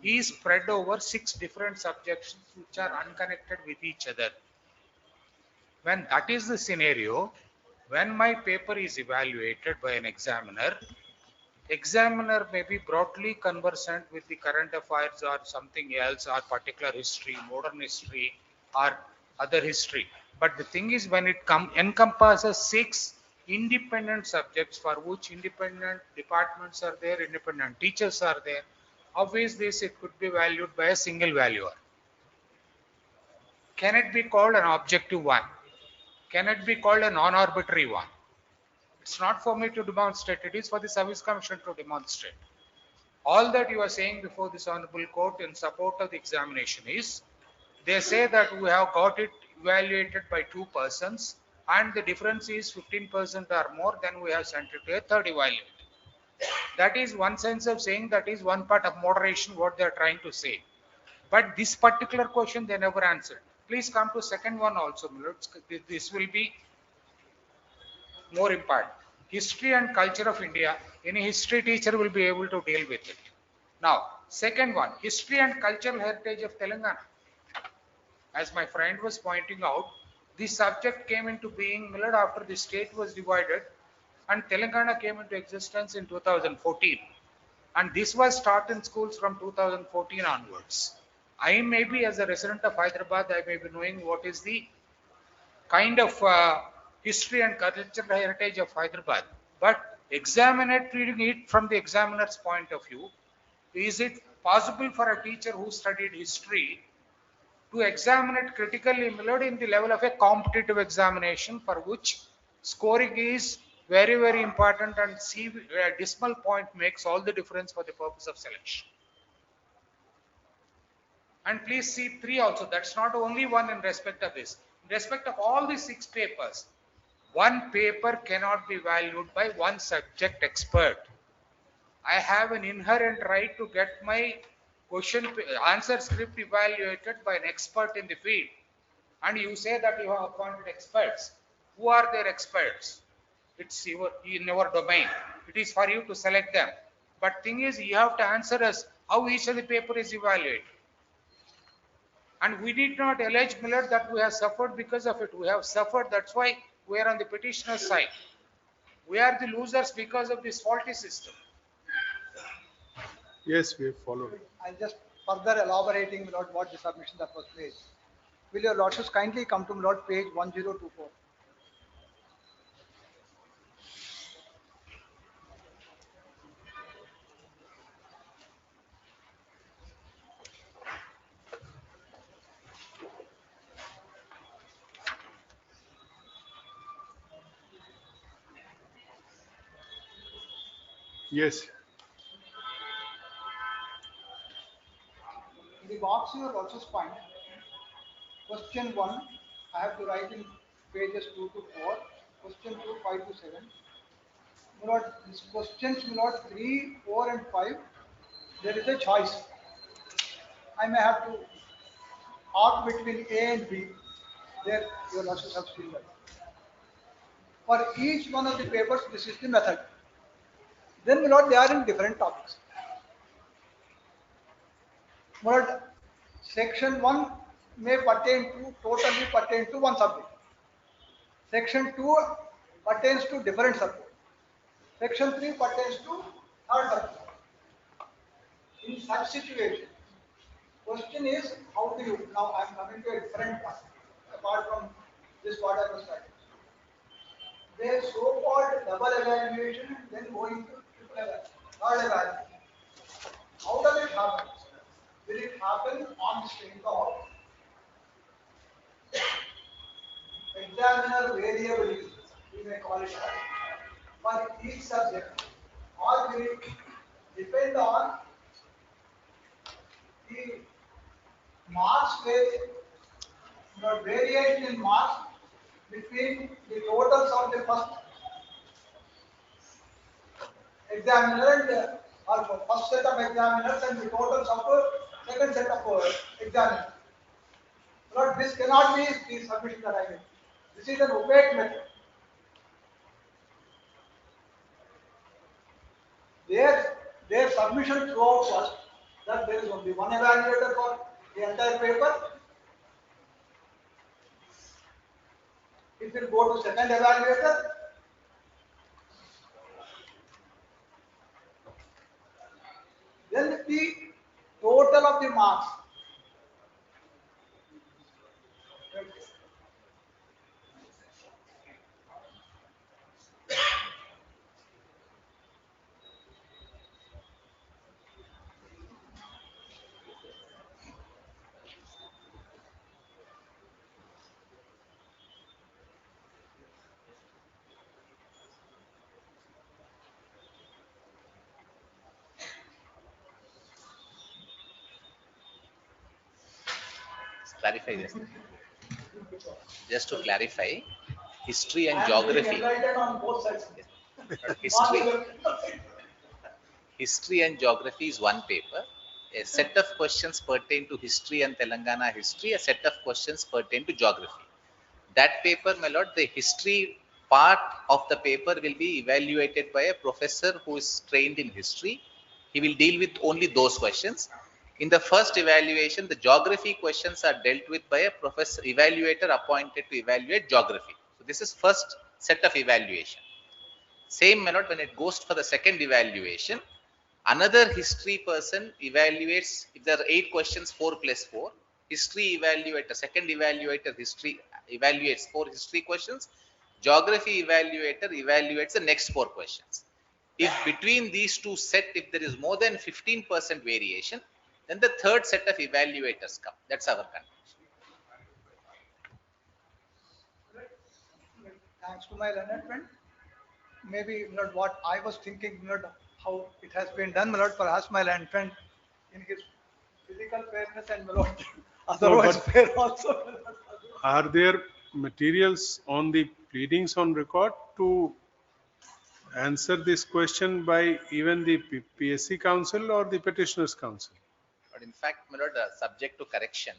is spread over 6 different subjects which are unconnected with each other. When that is the scenario, when my paper is evaluated by an examiner, examiner may be broadly conversant with the current affairs or something else, or particular history, modern history, or other history. But the thing is, when it encompasses 6 independent subjects for which independent departments are there, independent teachers are there, obviously it could be valued by a single valuer. Can it be called an objective one? Can it be called a non-arbitrary one? It's not for me to demonstrate, it is for the Service Commission to demonstrate. All that you are saying before this honorable court in support of the examination is, they say that we have got it evaluated by 2 persons and the difference is 15% or more, then we have sent it to a third evaluator. That is one sense of saying, that is one part of moderation what they are trying to say. But this particular question they never answered. Please come to second one also, this will be more important. History and culture of India, any history teacher will be able to deal with it. Now, second one, history and cultural heritage of Telangana. As my friend was pointing out, this subject came into being Millard after the state was divided and Telangana came into existence in 2014. And this was taught in schools from 2014 onwards. I may be, as a resident of Hyderabad, I may be knowing what is the kind of history and cultural heritage of Hyderabad. But reading it from the examiner's point of view, is it possible for a teacher who studied history to examine it critically in the level of a competitive examination, for which scoring is very, very important, and a decimal point makes all the difference for the purpose of selection. And please see 3 also, that's not only one in respect of this. In respect of all the 6 papers, one paper cannot be valued by one subject expert. I have an inherent right to get my answer script evaluated by an expert in the field. And you say that you have appointed experts. Who are their experts? It's in your domain. It is for you to select them. But thing is, you have to answer us how each of the paper is evaluated. And we did not allege Millard that we have suffered because of it. We have suffered, that's why we are on the petitioner's side. We are the losers because of this faulty system. Yes, we have followed. I'll just further elaborating Lord what the submission that was made. Will your lordships kindly come to Lord page 1024. Yes. In the box your lordships find question 1, I have to write in pages 2 to 4, question 2, 5 to 7. My lord, these questions, my lord, 3, 4 and 5, there is a choice. I may have to opt between A and B. There your lordships have seen that. For each one of the papers, this is the method. Then, my lord, they are in different topics. My lord, section 1 may totally pertain to one subject. Section 2 pertains to different subject. Section 3 pertains to third subject. In such situation, question is, how do you, now I am coming to a different one, apart from this what I was studying. They so-called double evaluation and then going to triple evaluation, third evaluation. How does it happen? Will it happen on the strength of examiner variability, we may call it that, for each subject, or will it depend on the marks variation in marks between the totals of the first examiner and also first set of examiners and the totals of the second set of examiners. But this cannot be the submission that I made. This is an opaque method. Their submission throughout was that there is only one evaluator for the entire paper. It will go to second evaluator. Then the total of the marks. Clarify this. Just to clarify, history and I am geography. enlightened on both sides. History, history and geography is one paper. A set of questions pertain to history and Telangana history. A set of questions pertain to geography. That paper, my lord, the history part of the paper will be evaluated by a professor who is trained in history. He will deal with only those questions. In the first evaluation, the geography questions are dealt with by a professor evaluator appointed to evaluate geography. So this is first set of evaluation. Same, my lord, when it goes for the second evaluation, another history person evaluates. If there are 8 questions, 4 plus 4. History evaluator, second evaluator, history evaluates 4 history questions. Geography evaluator evaluates the next 4 questions. If between these two set, if there is more than 15% variation, then the third set of evaluators come. That's our conclusion. Thanks to my learned friend. Maybe not what I was thinking, not how it has been done, my lord. Perhaps my learned friend, in his physical fairness and my lord, otherwise but- fair also. My lord. Are there materials on the pleadings on record to answer this question by even the PSC counsel or the petitioners counsel? But in fact, my lord, subject to correction,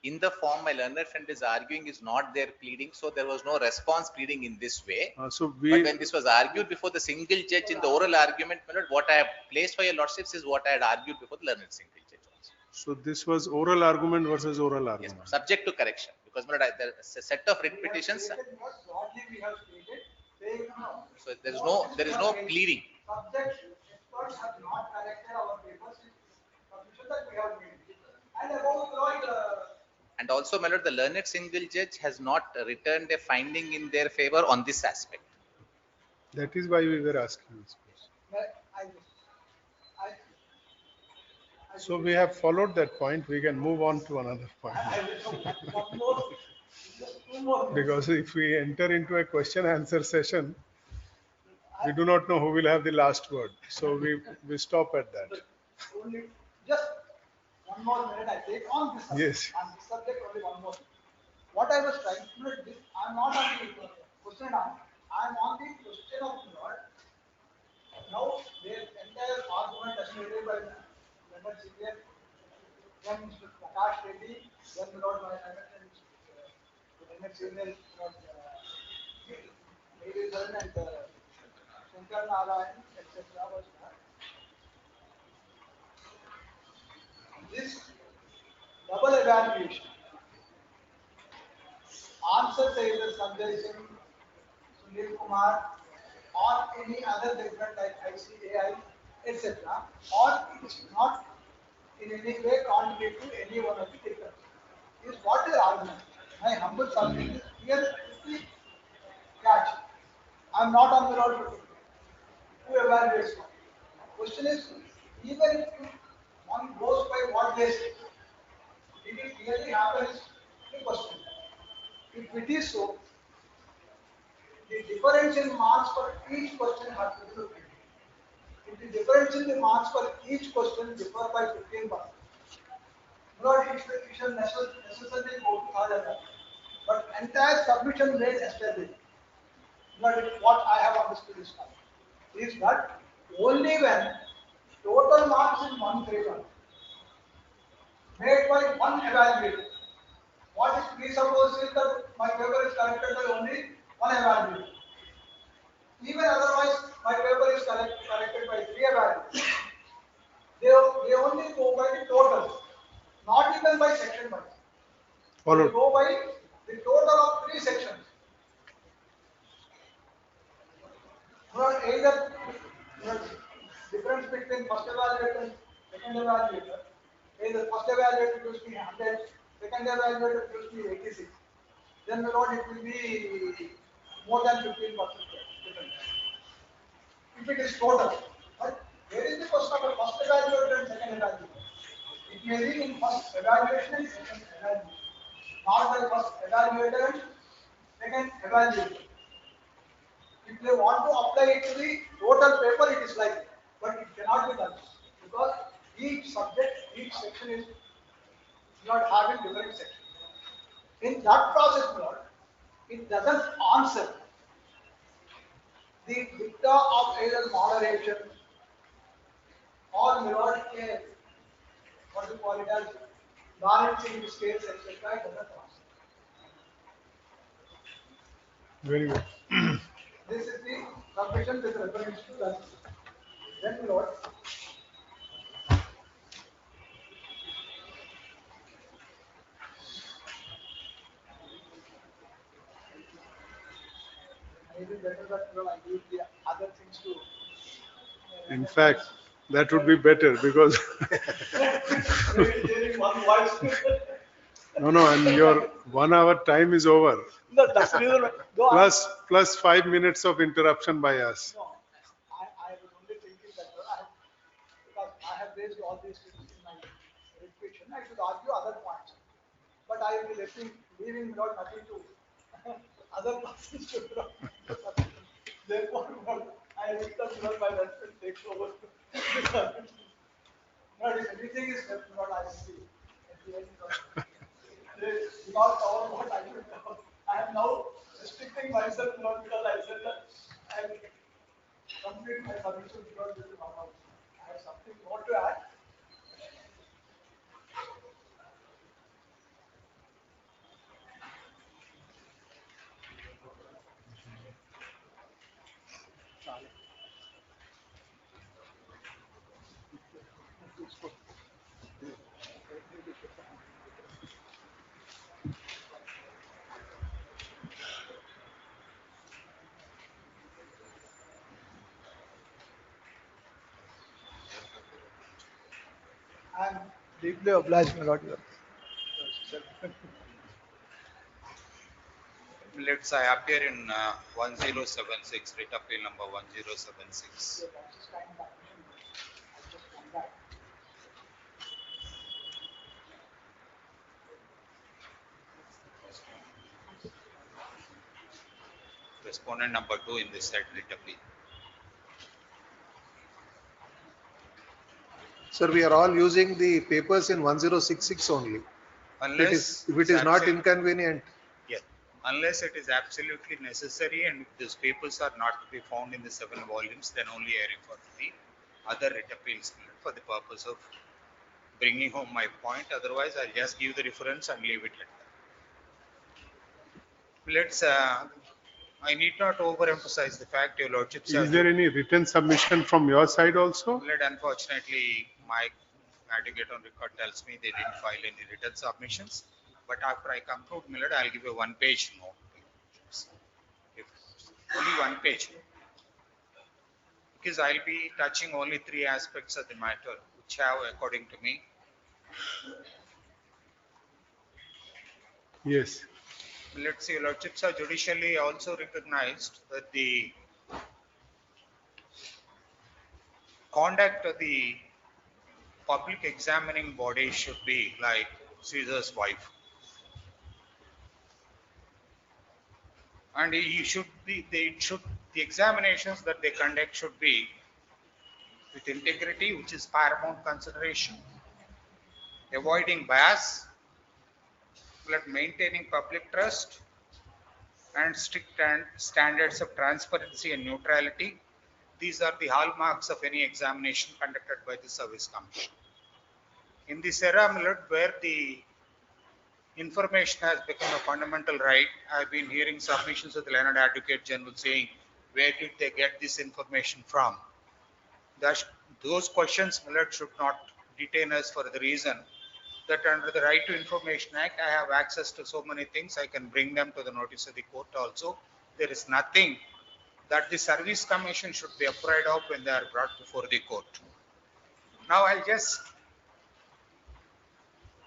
in the form my learned friend is arguing is not their pleading, so there was no response pleading in this way. So But we, when this was argued before the single judge in the oral argument, my lord, what I have placed for your lordships is what I had argued before the learned single judge also. so this was oral argument versus oral Yes, argument. ma'am. Subject to correction, because my lord, there is a set of writ petitions, Stated what broadly we have stated, saying no. so there is no pleading. Subject experts have not corrected our papers. Submission that we have made. And about the Lord, And also, my lord, the learned single judge has not returned a finding in their favor on this aspect. That is why we were asking this question. I So we have followed that point. We can move on to another point. one more, just two more. Because if we enter into a question answer session, we do not know who will have the last word. So we stop at that. Only just one more minute I take on this subject. Yes. On this subject, only one more. What I was trying to do, this, I'm not on the question now. I'm on the question of Lord. Now, the entire argument estimated by Leonard Senior, then Mr. Prakash Reddy, then Lord Leonard Senior, Lord Lady Zan and Shankar Narayan, etc. was done. This double evaluation answers either Sanjay Singh, Sunil Kumar, or any other judgment like ICAI, etc., or it is not in any way contrary to any one of the papers. Is what is argument? My humble submission is here is the catch. I am not on the road to evaluate one. Question is, even if one goes by what they say, it will clearly happen is the question. If it is so, the difference in marks for each question has to be looked at. If the difference in the marks for each question differ by 15%, not it should necessarily go to third level, but entire submission made yesterday, not what I have understood is now, is that only when total marks in one paper made by one evaluator, what is presupposed is that my paper is corrected by only one evaluator. Even otherwise, my paper is corrected by 3 evaluators. They only go Followed. Go by the total of 3 sections. Well, either difference between first evaluator and second evaluator, either first evaluator gives me 100, second evaluator gives me 86. Then my lord, it will be more than 15% difference. If it is total, but where is the question about first evaluator and second evaluator? It may be in first evaluation and second evaluation, not by first evaluator and second evaluator. If they want to apply it to the total paper, it is like that. But it cannot be done because each subject, each section is not having different sections. In that process, Lord, it doesn't answer the dicta of either moderation or Lord, what do you call it as balancing the scales, etc. It doesn't answer. Very good. This is the submission with reference to that. Then, Lord, maybe better that I use the other things to. In fact, that would be better because Hearing one voice. no, and your 1 hour time is over. No, that's the reason. No, Plus 5 minutes of interruption by us. no, I was only thinking that because I have raised all these things in my repetition, I should argue other points. But I will be leaving without nothing to other persons to draw. Therefore, I wish that my husband takes over. Not if anything is left, what I will see. At the end of they do not cover what I should cover. I am now restricting myself not because I said that I will complete my submission because this is not out. I have something more to add. I am deeply obliged, my lord. Let's say appear in 1076, writ appeal number 1076. Respondent number 2 in this said writ appeal. Sir, we are all using the papers in 1066 only. Unless If it is not inconvenient. yes, unless it is absolutely necessary and if these papers are not to be found in the 7 volumes, then only I refer to the other writ appeals for the purpose of bringing home my point. Otherwise, I'll just give the reference and leave it at that. Let's. I need not overemphasize the fact, Your Lordship. Is there any written submission from your side also? Unfortunately, my advocate on record tells me they didn't file any written submissions. But after I conclude, Millard, I'll give a 1-page note. If only 1 page. Because I'll be touching only 3 aspects of the matter, which have, according to me, Yes. let's see, Lordships are judicially also recognized that the conduct of the public examining body should be like Caesar's wife. And the examinations that they conduct should be with integrity, which is paramount consideration, avoiding bias, maintaining public trust, and strict standards of transparency and neutrality. These are the hallmarks of any examination conducted by the Service Commission. In this era, where the information has become a fundamental right, I've been hearing submissions of the Learned Advocate General saying, where did they get this information from? Those questions, should not detain us for the reason that under the Right to Information Act, I have access to so many things. I can bring them to the notice of the court also. There is nothing that the Service Commission should be afraid of when they are brought before the court. Now, I'll just,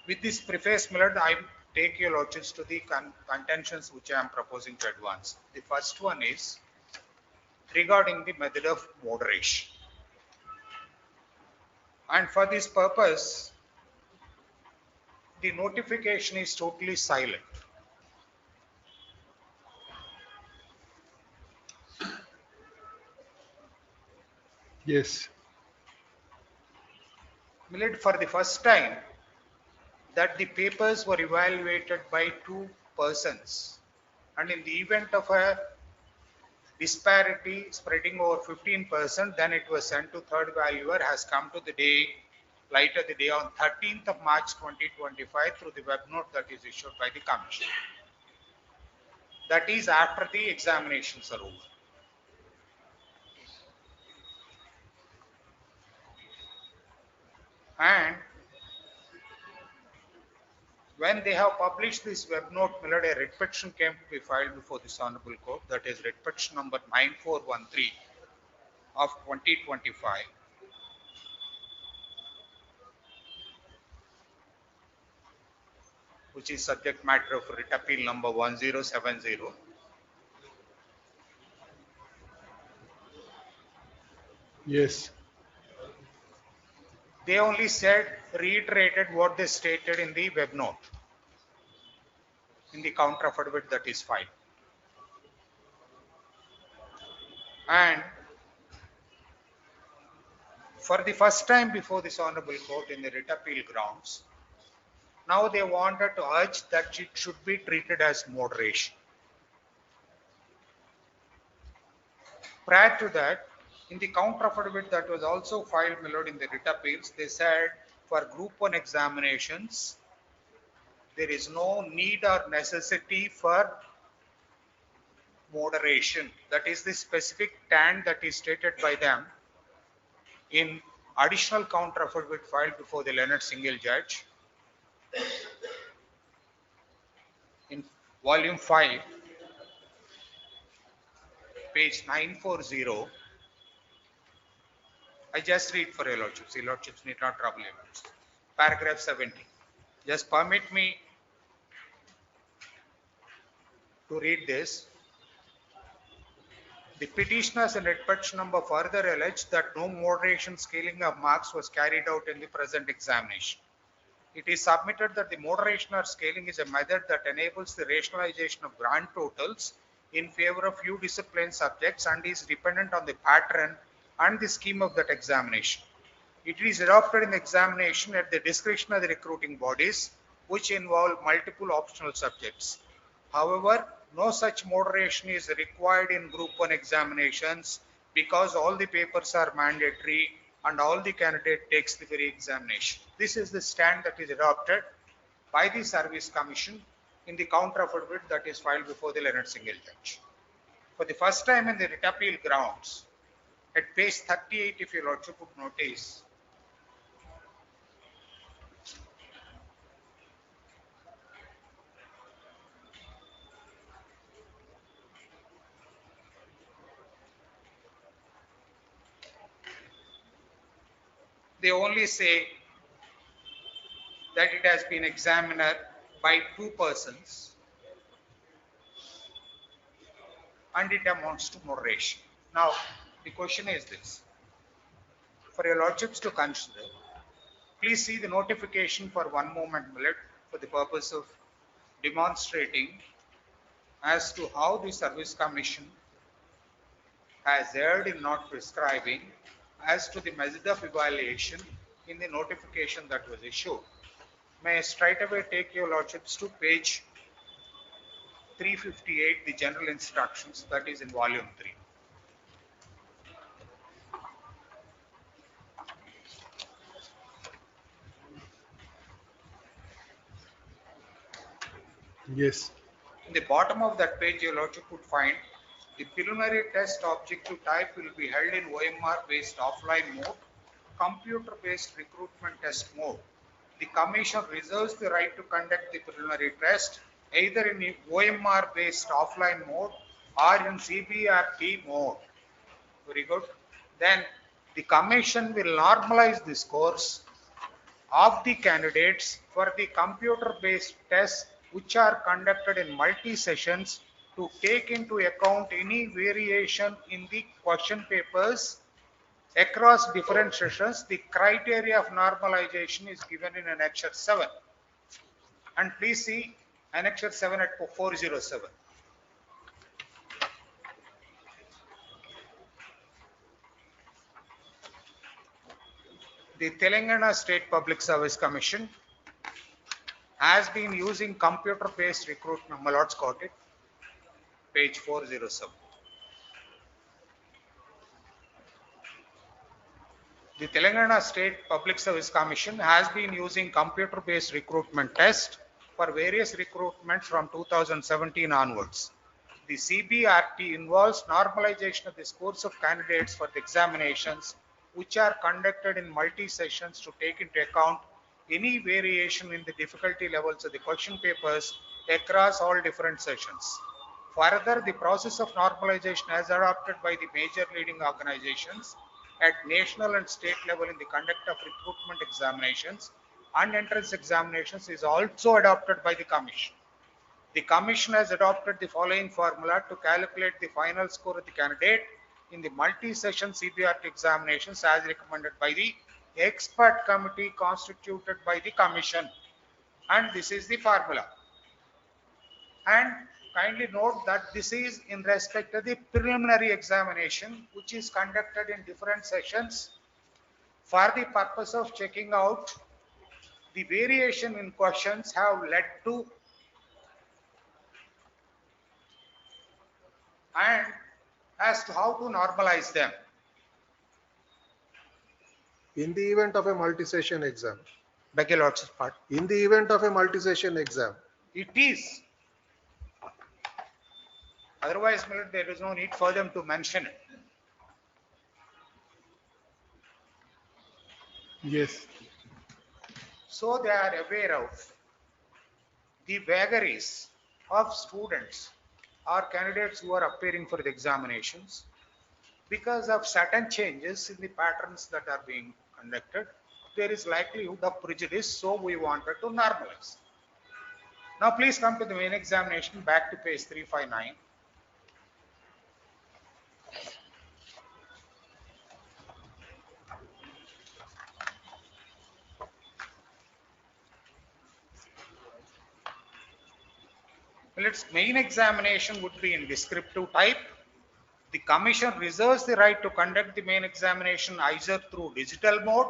with this preface, my lord, I take your lordships to the contentions which I am proposing to advance. The first one is regarding the method of moderation. And for this purpose, the notification is totally silent. Yes. Millet, for the first time, that the papers were evaluated by two persons, and in the event of a disparity spreading over 15%, then it was sent to third valuer, has come to the day, light of the day on 13th of March 2025 through the web note that is issued by the Commission. That is after the examinations are over. And when they have published this web note, my lord, a writ petition came to be filed before this honorable court, that is writ petition number 9413 of 2025. Which is subject matter of writ appeal number 1070. Yes. They only reiterated what they stated in the web note, in the counter affidavit that is filed. And for the first time before this honorable court in the writ appeal grounds, now they wanted to urge that it should be treated as moderation. Prior to that, in the counter affidavit that was also filed, my lord, in the writ appeals, they said for group 1 examinations, there is no need or necessity for moderation. That is the specific stand that is stated by them in additional counter affidavit filed before the Leonard Single Judge in volume 5, page 940. I just read for your lordships. Your lordships need not trouble yourselves. Paragraph 70. Just permit me to read this. The petitioners in writ petition number further alleged that no moderation scaling of marks was carried out in the present examination. It is submitted that the moderation or scaling is a method that enables the rationalization of grand totals in favor of few discipline subjects and is dependent on the pattern and the scheme of that examination. It is adopted in the examination at the discretion of the recruiting bodies, which involve multiple optional subjects. However, no such moderation is required in group 1 examinations because all the papers are mandatory and all the candidate takes the very examination. This is the stand that is adopted by the Service Commission in the counter affidavit that is filed before the Leonard Single Judge. For the first time in the writ appeal grounds, at page 38, if your lordship would notice, they only say that it has been examined by two persons and it amounts to moderation. Now, the question is this. For your lordships to consider, please see the notification for one moment, Millet, for the purpose of demonstrating as to how the Service Commission has erred in not prescribing as to the method of evaluation in the notification that was issued. May I straight away take your lordships to page 358, the general instructions, that is in volume 3. Yes. In the bottom of that page, your lordship would find the preliminary test objective type will be held in OMR based offline mode, computer based recruitment test mode, The Commission reserves the right to conduct the preliminary test either in OMR based offline mode or in CBRT mode. Very good. Then the Commission will normalize the scores of the candidates for the computer-based tests which are conducted in multi-sessions to take into account any variation in the question papers across different sessions. The criteria of normalization is given in Annexure 7. And please see Annexure 7 at 407. The Telangana State Public Service Commission has been using computer-based recruitment. My lords got it. Page 407. The Telangana State Public Service Commission has been using computer-based recruitment test for various recruitments from 2017 onwards. The CBRT involves normalization of the scores of candidates for the examinations which are conducted in multi-sessions to take into account any variation in the difficulty levels of the question papers across all different sessions. Further, the process of normalization as adopted by the major leading organizations at national and state level in the conduct of recruitment examinations and entrance examinations is also adopted by the Commission. The Commission has adopted the following formula to calculate the final score of the candidate in the multi-session CBRT examinations as recommended by the expert committee constituted by the Commission. And this is the formula. And kindly note that this is in respect of the preliminary examination which is conducted in different sessions for the purpose of checking out the variation in questions have led to and as to how to normalize them. In the event of a multi-session exam. Beg your lordship's pardon. In the event of a multi-session exam. It is. Otherwise, there is no need for them to mention it. Yes. So they are aware of the vagaries of students or candidates who are appearing for the examinations because of certain changes in the patterns that are being conducted. There is likelihood of prejudice, so we wanted to normalize. Now please come to the main examination, back to page 359. Well, its main examination would be in descriptive type. The Commission reserves the right to conduct the main examination either through digital mode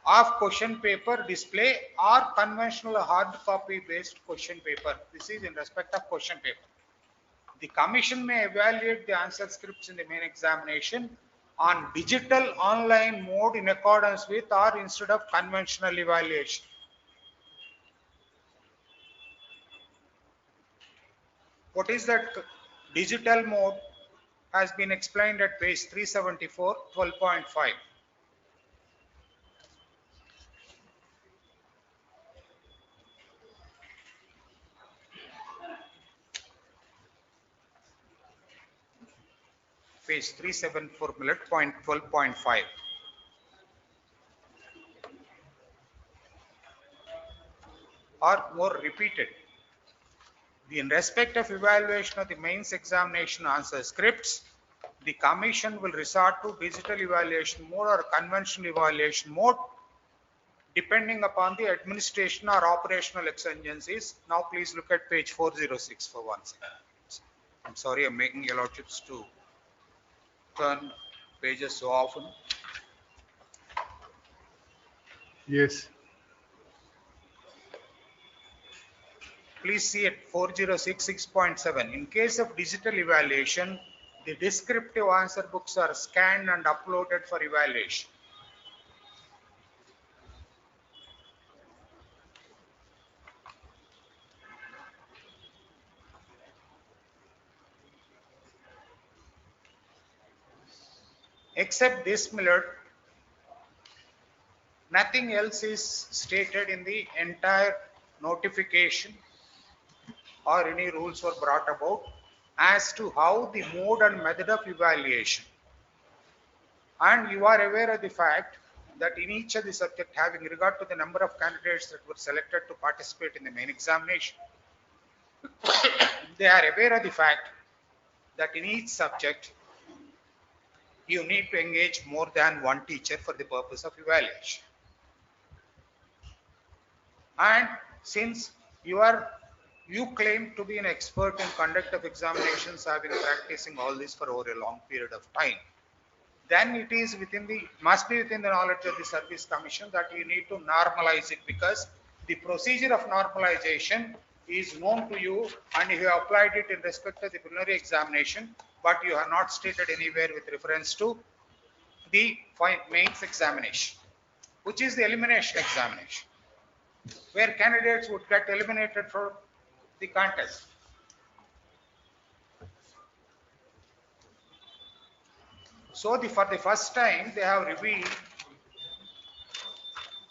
of question paper display or conventional hard copy based question paper. This is in respect of question paper. The Commission may evaluate the answer scripts in the main examination on digital online mode in accordance with or instead of conventional evaluation. What is that digital mode has been explained at page 374, 12.5. Page 374, 12.5. Or more repeated. In respect of evaluation of the mains examination answer scripts, the Commission will resort to digital evaluation mode or conventional evaluation mode depending upon the administration or operational exigencies. Now please look at page 406 for 1 second. I'm sorry, I'm making your lordships to turn pages so often. Yes. Please see at 406, 6.7. In case of digital evaluation, the descriptive answer books are scanned and uploaded for evaluation. Except this, Millard, Nothing else is stated in the entire notification or any rules were brought about as to how the mode and method of evaluation. And you are aware of the fact that in each of the subject, having regard to the number of candidates that were selected to participate in the main examination, they are aware of the fact that in each subject, you need to engage more than one teacher for the purpose of evaluation. And since you claim to be an expert in conduct of examinations, having practicing all this for over a long period of time, then it is must be within the knowledge of the Service Commission that you need to normalize it, because the procedure of normalization is known to you and you have applied it in respect of the preliminary examination, but you have not stated anywhere with reference to the mains examination, which is the elimination examination, where candidates would get eliminated from the contest. So for the first time, they have revealed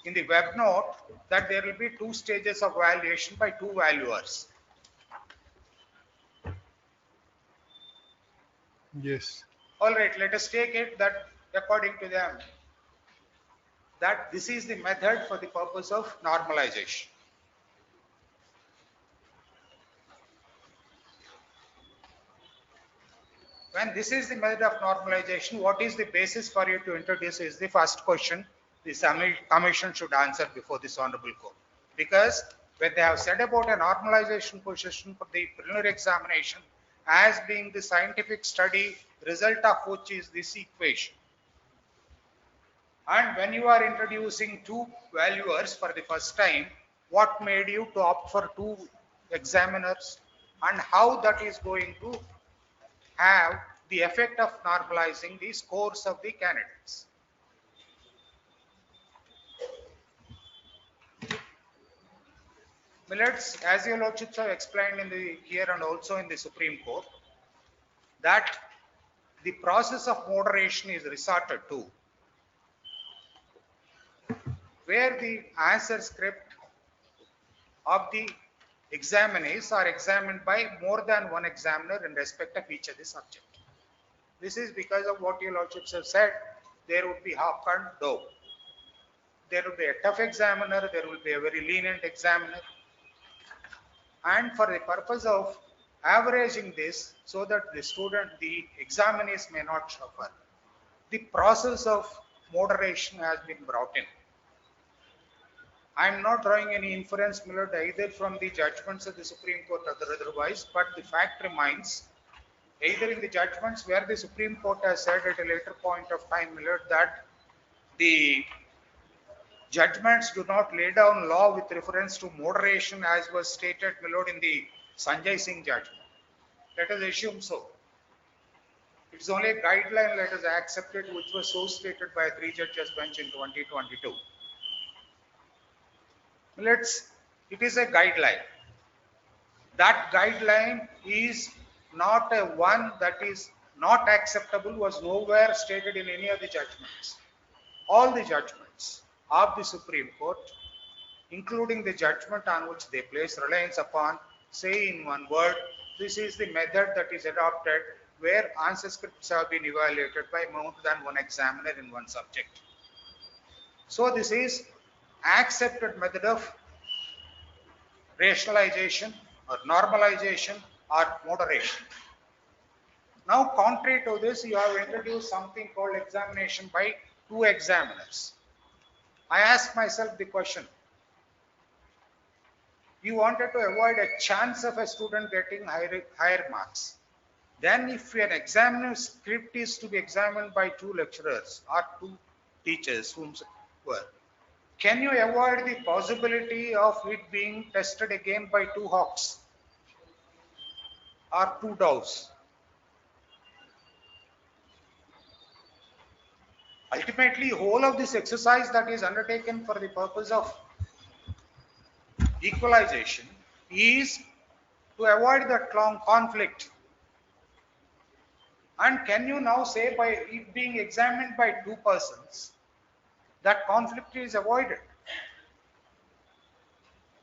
in the web note that there will be 2 stages of evaluation by 2 valuers. Yes. All right, let us take it that according to them, that this is the method for the purpose of normalization. When this is the method of normalization, what is the basis for you to introduce is the first question the commission should answer before this honorable court. Because when they have said about a normalization position for the preliminary examination as being the scientific study result of which is this equation. And when you are introducing 2 valuers for the first time, what made you to opt for 2 examiners and how that is going to have the effect of normalizing the scores of the candidates. Millets, as your lordships have explained in the here and also in the Supreme Court, that the process of moderation is resorted to where the answer script of the examinees are examined by more than one examiner in respect of each of the subject. This is because of what your lordships have said. There would be hawk and dove. There will be a tough examiner, there will be a very lenient examiner. And for the purpose of averaging this so that the examinees may not suffer, the process of moderation has been brought in. I am not drawing any inference, Millard, either from the judgments of the Supreme Court or otherwise, but the fact remains, either in the judgments where the Supreme Court has said at a later point of time, Millard, that the judgments do not lay down law with reference to moderation as was stated, Millard, in the Sanjay Singh judgment. Let us assume so. It is only a guideline, let us accept it, which was so stated by a 3-judges bench in 2022. It is a guideline. That guideline is not a one that is not acceptable, was nowhere stated in any of the judgments. All the judgments of the Supreme Court, including the judgment on which they place reliance upon, say in one word, this is the method that is adopted where answer scripts have been evaluated by more than one examiner in one subject. So this is accepted method of rationalization or normalization or moderation. Now, contrary to this, you have introduced something called examination by 2 examiners. I ask myself the question, you wanted to avoid a chance of a student getting higher marks. Then if an examiner script is to be examined by 2 lecturers or 2 teachers, whomsoever, can you avoid the possibility of it being tested again by 2 hawks or 2 doves? Ultimately, whole of this exercise that is undertaken for the purpose of equalization is to avoid that long conflict. And can you now say by it being examined by 2 persons, that conflict is avoided.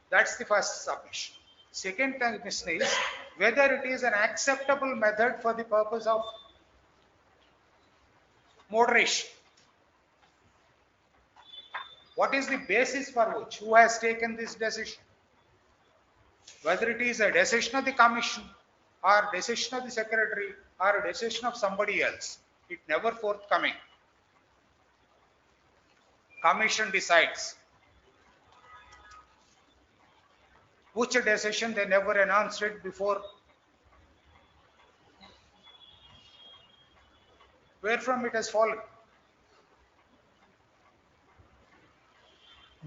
That's the first submission. Second submission is whether it is an acceptable method for the purpose of moderation. What is the basis for which? Who has taken this decision? Whether it is a decision of the commission or decision of the secretary or a decision of somebody else, it never forthcoming. Commission decides. Which decision they never announced it before? Where from it has fallen?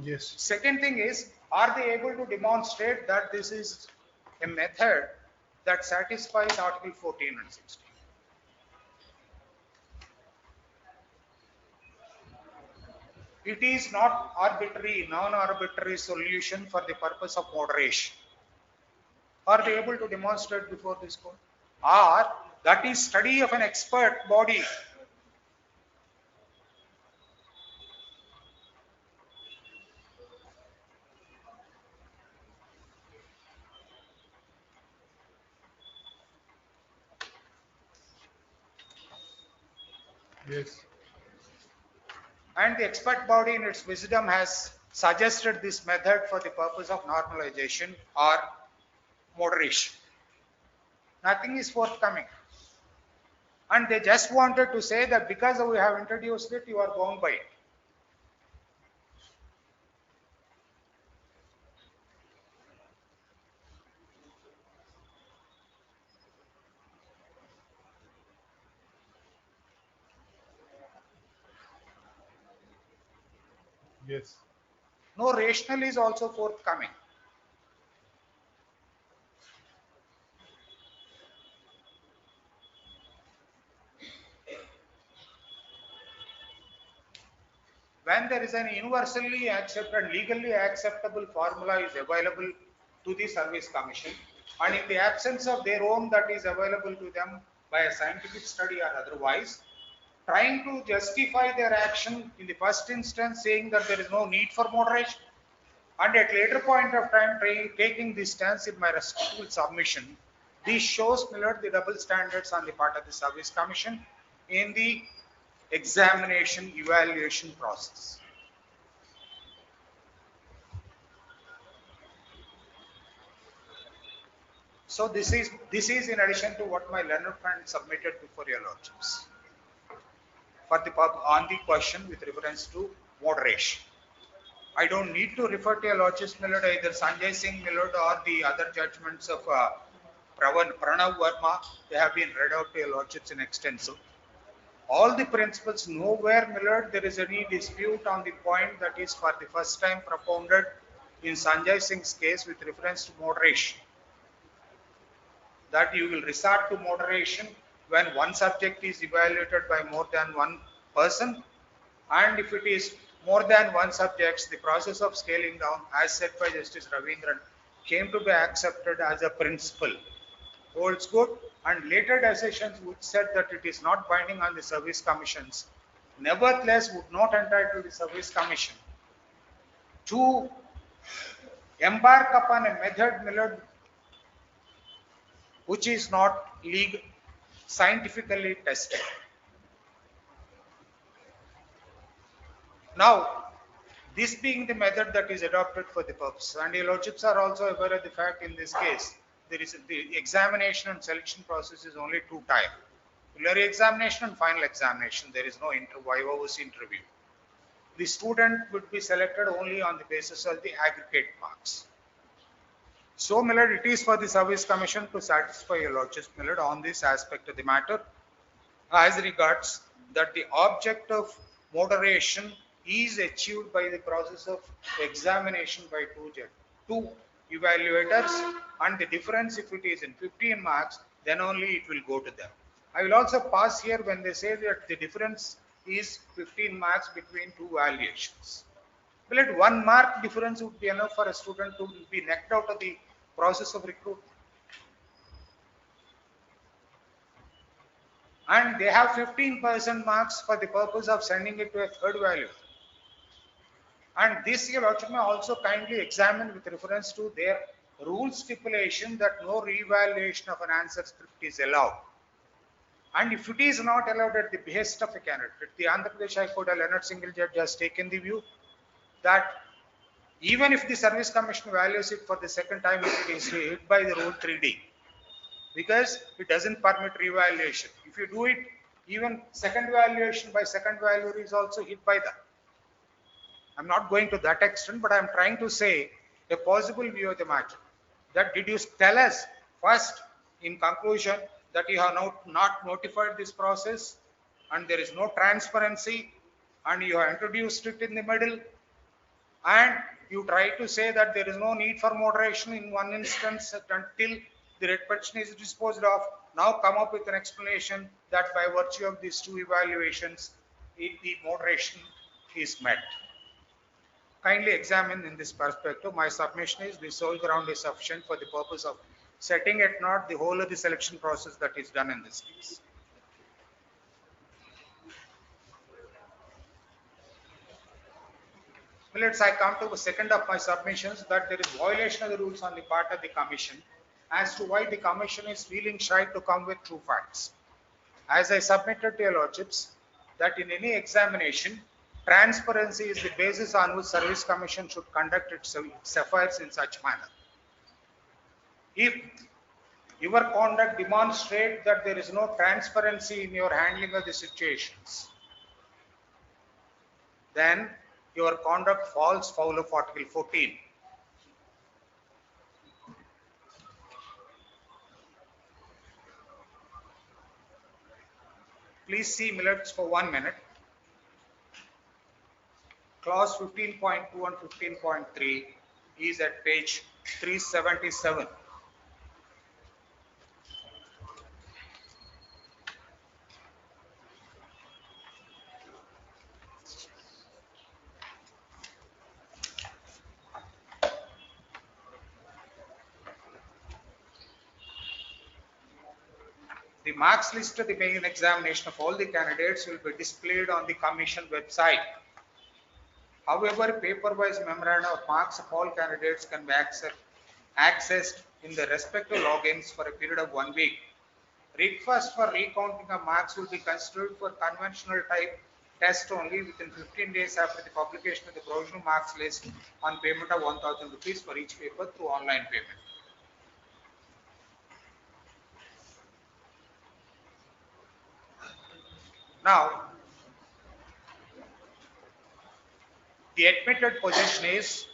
Yes. Second thing is, are they able to demonstrate that this is a method that satisfies Article 14 and 16? It is not arbitrary, non-arbitrary solution for the purpose of moderation. Are they able to demonstrate before this court? Or that is study of an expert body. Yes. And the expert body in its wisdom has suggested this method for the purpose of normalization or moderation. Nothing is forthcoming. And they just wanted to say that because we have introduced it, you are bound by it. Yes. No rationale is also forthcoming. When there is an universally accepted, legally acceptable formula is available to the service commission, and in the absence of their own that is available to them by a scientific study or otherwise, trying to justify their action in the first instance saying that there is no need for moderation, and at later point of time taking this stance in my respectful submission, this shows, Millard, the double standards on the part of the service commission in the examination evaluation process. So this is in addition to what my learned friend submitted before your lordships for the on the question with reference to moderation. I don't need to refer to your lordships, Millard, either Sanjay Singh, Millard, or the other judgments of Pranav Verma. They have been read out to your lordships in extensive. All the principles, nowhere, Millard, there is any dispute on the point that is for the first time propounded in Sanjay Singh's case with reference to moderation. That you will resort to moderation when one subject is evaluated by more than one person, and if it is more than one subject, the process of scaling down, as said by Justice Ravindran, came to be accepted as a principle. Holds good, and later decisions which said that it is not binding on the service commissions, nevertheless would not entitle the service commission to embark upon a method, Millard, which is not legal, scientifically tested. Now, this being the method that is adopted for the purpose, and your lordships are also aware of the fact in this case, there is the examination and selection process is only two types: preliminary examination and final examination. There is no viva interview. The student would be selected only on the basis of the aggregate marks. So, Millard, it is for the service commission to satisfy your lordships, Millard, on this aspect of the matter, as regards that the object of moderation is achieved by the process of examination by two evaluators, and the difference, if it is in 15 marks, then only it will go to them. I will also pass here when they say that the difference is 15 marks between two evaluations. Well, at 1 mark difference would be enough for a student to be knocked out of the process of recruitment. And they have 15% marks for the purpose of sending it to a third value. And this Your Lordship may also kindly examine with reference to their rule stipulation that no revaluation of an answer script is allowed. And if it is not allowed at the behest of a candidate, the Andhra Pradesh High Court, a Leonard single judge has taken the view that even if the Service Commission values it for the second time, it is hit by the Rule 3D, because it doesn't permit revaluation. If you do it, even second valuation by second valuer is also hit by that. I'm not going to that extent, but I'm trying to say a possible view of the matter. That did you tell us first, in conclusion, that you have not notified this process and there is no transparency and you have introduced it in the middle, and you try to say that there is no need for moderation in one instance until the red petition is disposed of. Now come up with an explanation that by virtue of these two evaluations, the moderation is met. Kindly examine in this perspective. My submission is this whole ground is sufficient for the purpose of setting at naught the whole of the selection process that is done in this case. I come to the second of my submissions, that there is violation of the rules on the part of the Commission as to why the Commission is feeling shy to come with true facts. As I submitted to your Lordships, that in any examination, transparency is the basis on which Service Commission should conduct its affairs in such manner. If your conduct demonstrates that there is no transparency in your handling of the situations, then your conduct falls foul of Article 14. Please see minutes for 1 minute. Clause 15.2 and 15.3 is at page 377. The marks list of the main examination of all the candidates will be displayed on the Commission website. However, paper-wise memoranda of marks of all candidates can be accessed in the respective logins for a period of 1 week. Request for recounting of marks will be considered for conventional type test only within 15 days after the publication of the provisional marks list on payment of 1,000 rupees for each paper through online payment. Now, the admitted position is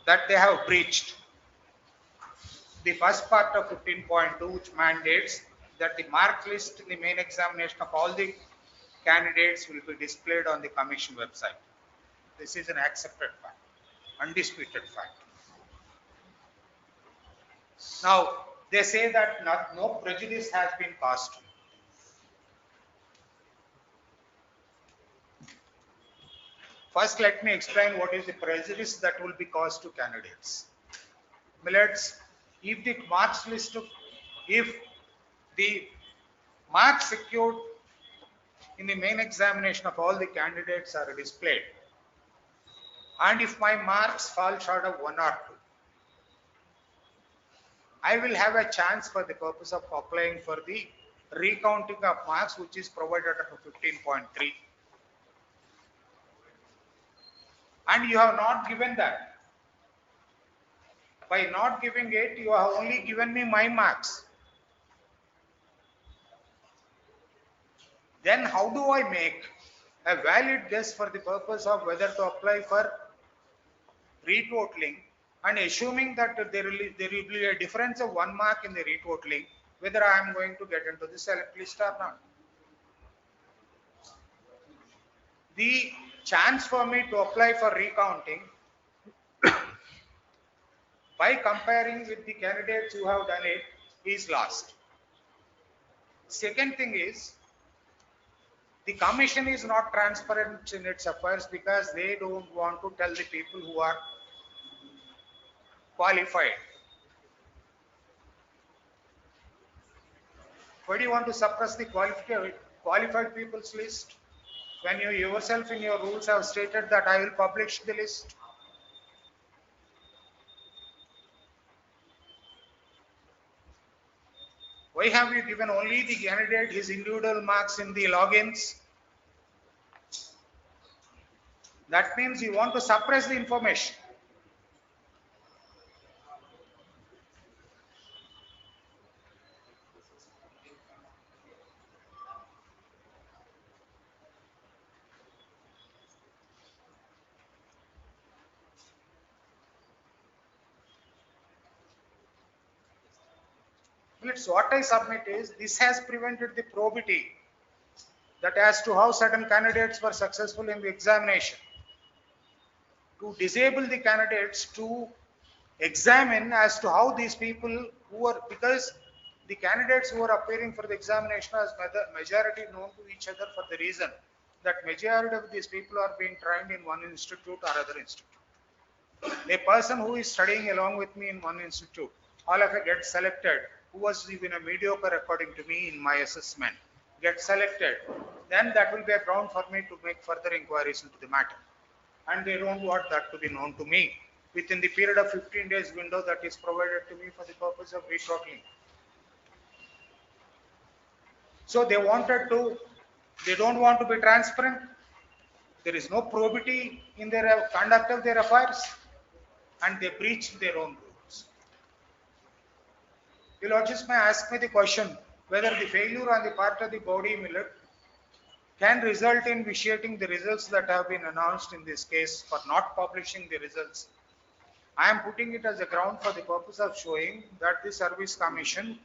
that they have breached the first part of 15.2, which mandates that the mark list in the main examination of all the candidates will be displayed on the Commission website. This is an accepted fact, undisputed fact. Now, they say that no prejudice has been caused. First, let me explain what is the prejudice that will be caused to candidates. Millets, if the marks secured in the main examination of all the candidates are displayed, and if my marks fall short of 1 or 2, I will have a chance for the purpose of applying for the recounting of marks, which is provided under 15.3. And you have not given that. By not giving it, you have only given me my marks. Then how do I make a valid guess for the purpose of whether to apply for retotaling, and assuming that there will be a difference of 1 mark in the retotaling, whether I am going to get into the select list or not? The chance for me to apply for recounting by comparing with the candidates who have done it is lost. Second thing is, the Commission is not transparent in its affairs because they don't want to tell the people who are qualified. Why do you want to suppress the qualified people's list? when you yourself in your rules have stated that I will publish the list? Why have you given only the candidate his individual marks in the logins? That means you want to suppress the information. What I submit is this has prevented the probity that as to how certain candidates were successful in the examination. To disable the candidates to examine as to how these people who are, because the candidates who are appearing for the examination as majority known to each other for the reason that majority of these people are being trained in one institute or other institute. A person who is studying along with me in one institute, all of it gets selected, who was even a mediocre according to me in my assessment, gets selected, then that will be a ground for me to make further inquiries into the matter. And they don't want that to be known to me within the period of 15 days window that is provided to me for the purpose of retotaling. So they don't want to be transparent. There is no probity in their conduct of their affairs, and they breach their own rules. You Lordship may ask me the question whether the failure on the part of the body millet can result in vitiating the results that have been announced in this case for not publishing the results. I am putting it as a ground for the purpose of showing that the Service Commission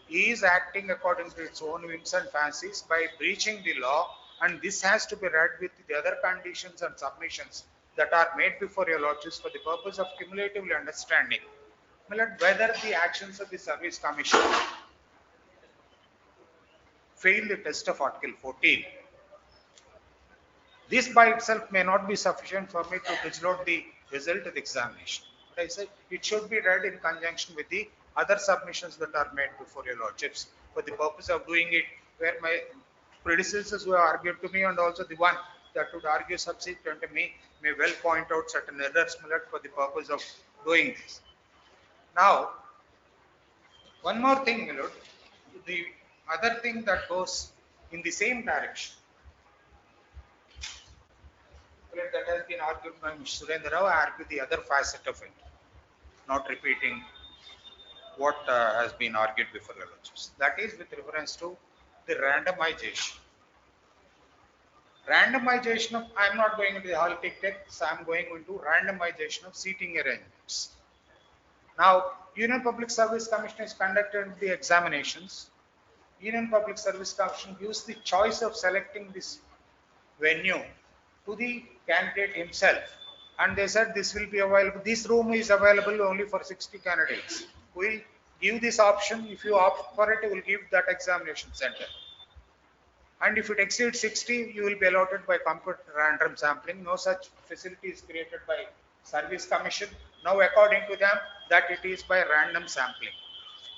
is acting according to its own whims and fancies by breaching the law, and this has to be read with the other conditions and submissions that are made before your Lordships for the purpose of cumulatively understanding whether the actions of the Service Commission fail the test of Article 14. This by itself may not be sufficient for me to disclose the result of the examination. But I said it should be read in conjunction with the other submissions that are made before your Lordships for the purpose of doing it, where my predecessors who have argued to me and also the one that would argue subsequent to me may well point out certain errors for the purpose of doing this. Now, one more thing, my lord, the other thing that goes in the same direction that has been argued by Mr. Surendra Rao, I argue the other facet of it, not repeating what has been argued before the Lordships. That is with reference to the randomization. Randomization of, I am not going into the holitic text, I am going into randomization of seating arrangements. Now, Union Public Service Commission has conducted the examinations. Union Public Service Commission gives the choice of selecting this venue to the candidate himself, and they said this will be available, this room is available only for 60 candidates. We'll give this option. If you opt for it, we will give that examination center, and if it exceeds 60, you will be allotted by computer random sampling. No such facility is created by Service Commission. Now according to them, that it is by random sampling.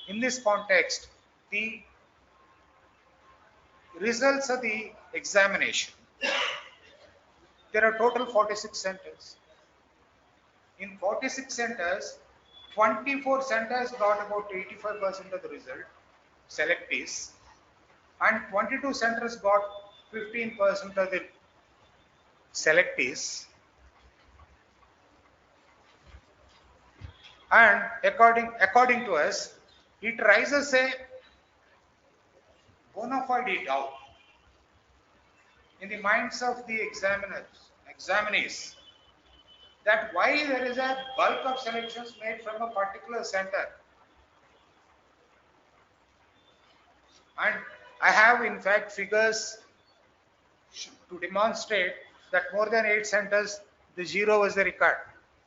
In this context, the results of the examination, there are total 46 centers. In 46 centers, 24 centers got about 85% of the result, selectees, and 22 centers got 15% of the selectees. And according to us, it raises a bona fide doubt in the minds of the examinees, that why there is a bulk of selections made from a particular center. And I have in fact figures to demonstrate that more than 8 centers, the 0 was the record.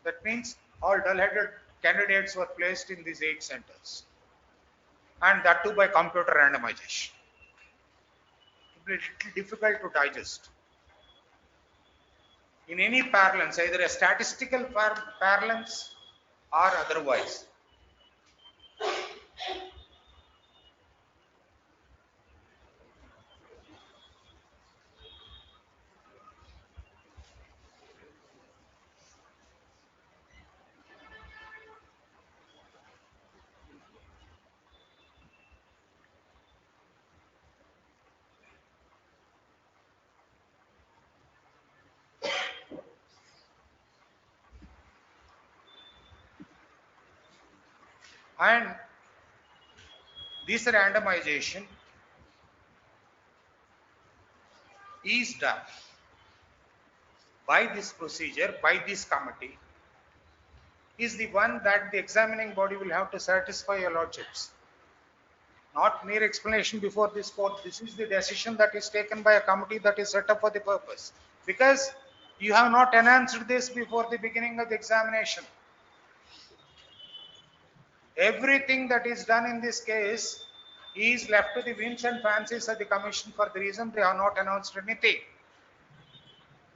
That means all dull-headed candidates were placed in these 8 centers, and that too by computer randomization. It will be a little difficult to digest. In any parlance, either a statistical parlance or otherwise. And this randomization is done by this procedure, by this committee, is the one that the examining body will have to satisfy your lordships. Not mere explanation before this court. This is the decision that is taken by a committee that is set up for the purpose. Because you have not announced this before the beginning of the examination. Everything that is done in this case is left to the whims and fancies of the commission for the reason they have not announced anything.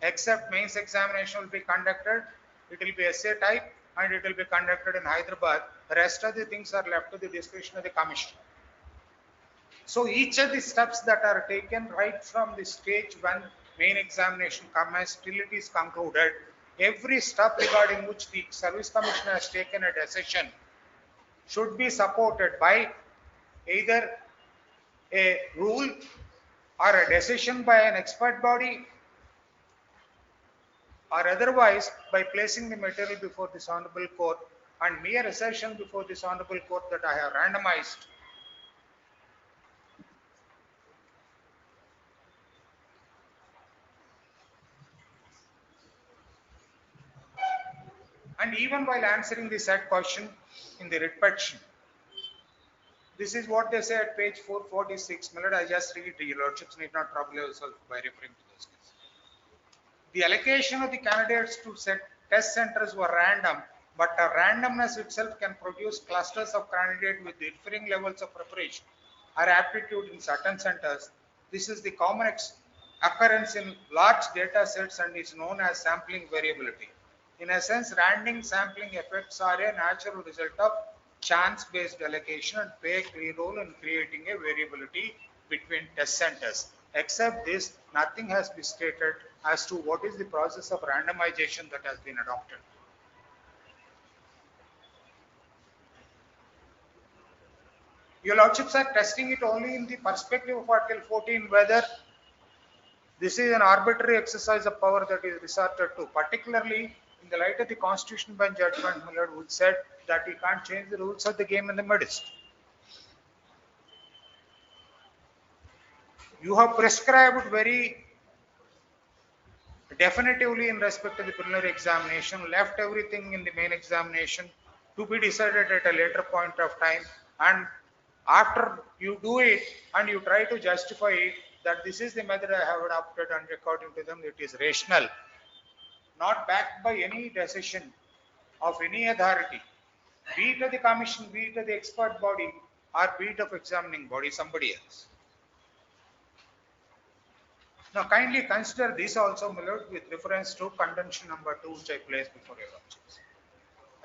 Except mains examination will be conducted, it will be essay type and it will be conducted in Hyderabad. The rest of the things are left to the discretion of the commission. So each of the steps that are taken right from the stage when main examination commences till it is concluded, every step regarding which the service commissioner has taken a decision should be supported by either a rule or a decision by an expert body or otherwise by placing the material before this honorable court, and mere assertion before this honorable court that I have randomized and even while answering the said question in the writ petition. This is what they say at page 446. Millard, I just read, your lordships need not trouble yourself by referring to those cases. The allocation of the candidates to test centers were random, but a randomness itself can produce clusters of candidates with differing levels of preparation or aptitude in certain centers. This is the common occurrence in large data sets and is known as sampling variability. In essence, random sampling effects are a natural result of chance-based allocation and play a key role in creating a variability between test centers. Except this, nothing has been stated as to what is the process of randomization that has been adopted. Your lordships are testing it only in the perspective of Article 14, whether this is an arbitrary exercise of power that is resorted to, particularly in the light of the Constitution Bench judgment, Millard, who said that you can't change the rules of the game in the midst. You have prescribed very definitively in respect to the preliminary examination, left everything in the main examination to be decided at a later point of time, and after you do it and you try to justify it that this is the method I have adopted and according to them it is rational, not backed by any decision of any authority, be it of the commission, be it of the expert body, or be it of examining body, somebody else. Now kindly consider this also, Millard, with reference to contention number 2 which I placed before your lordships.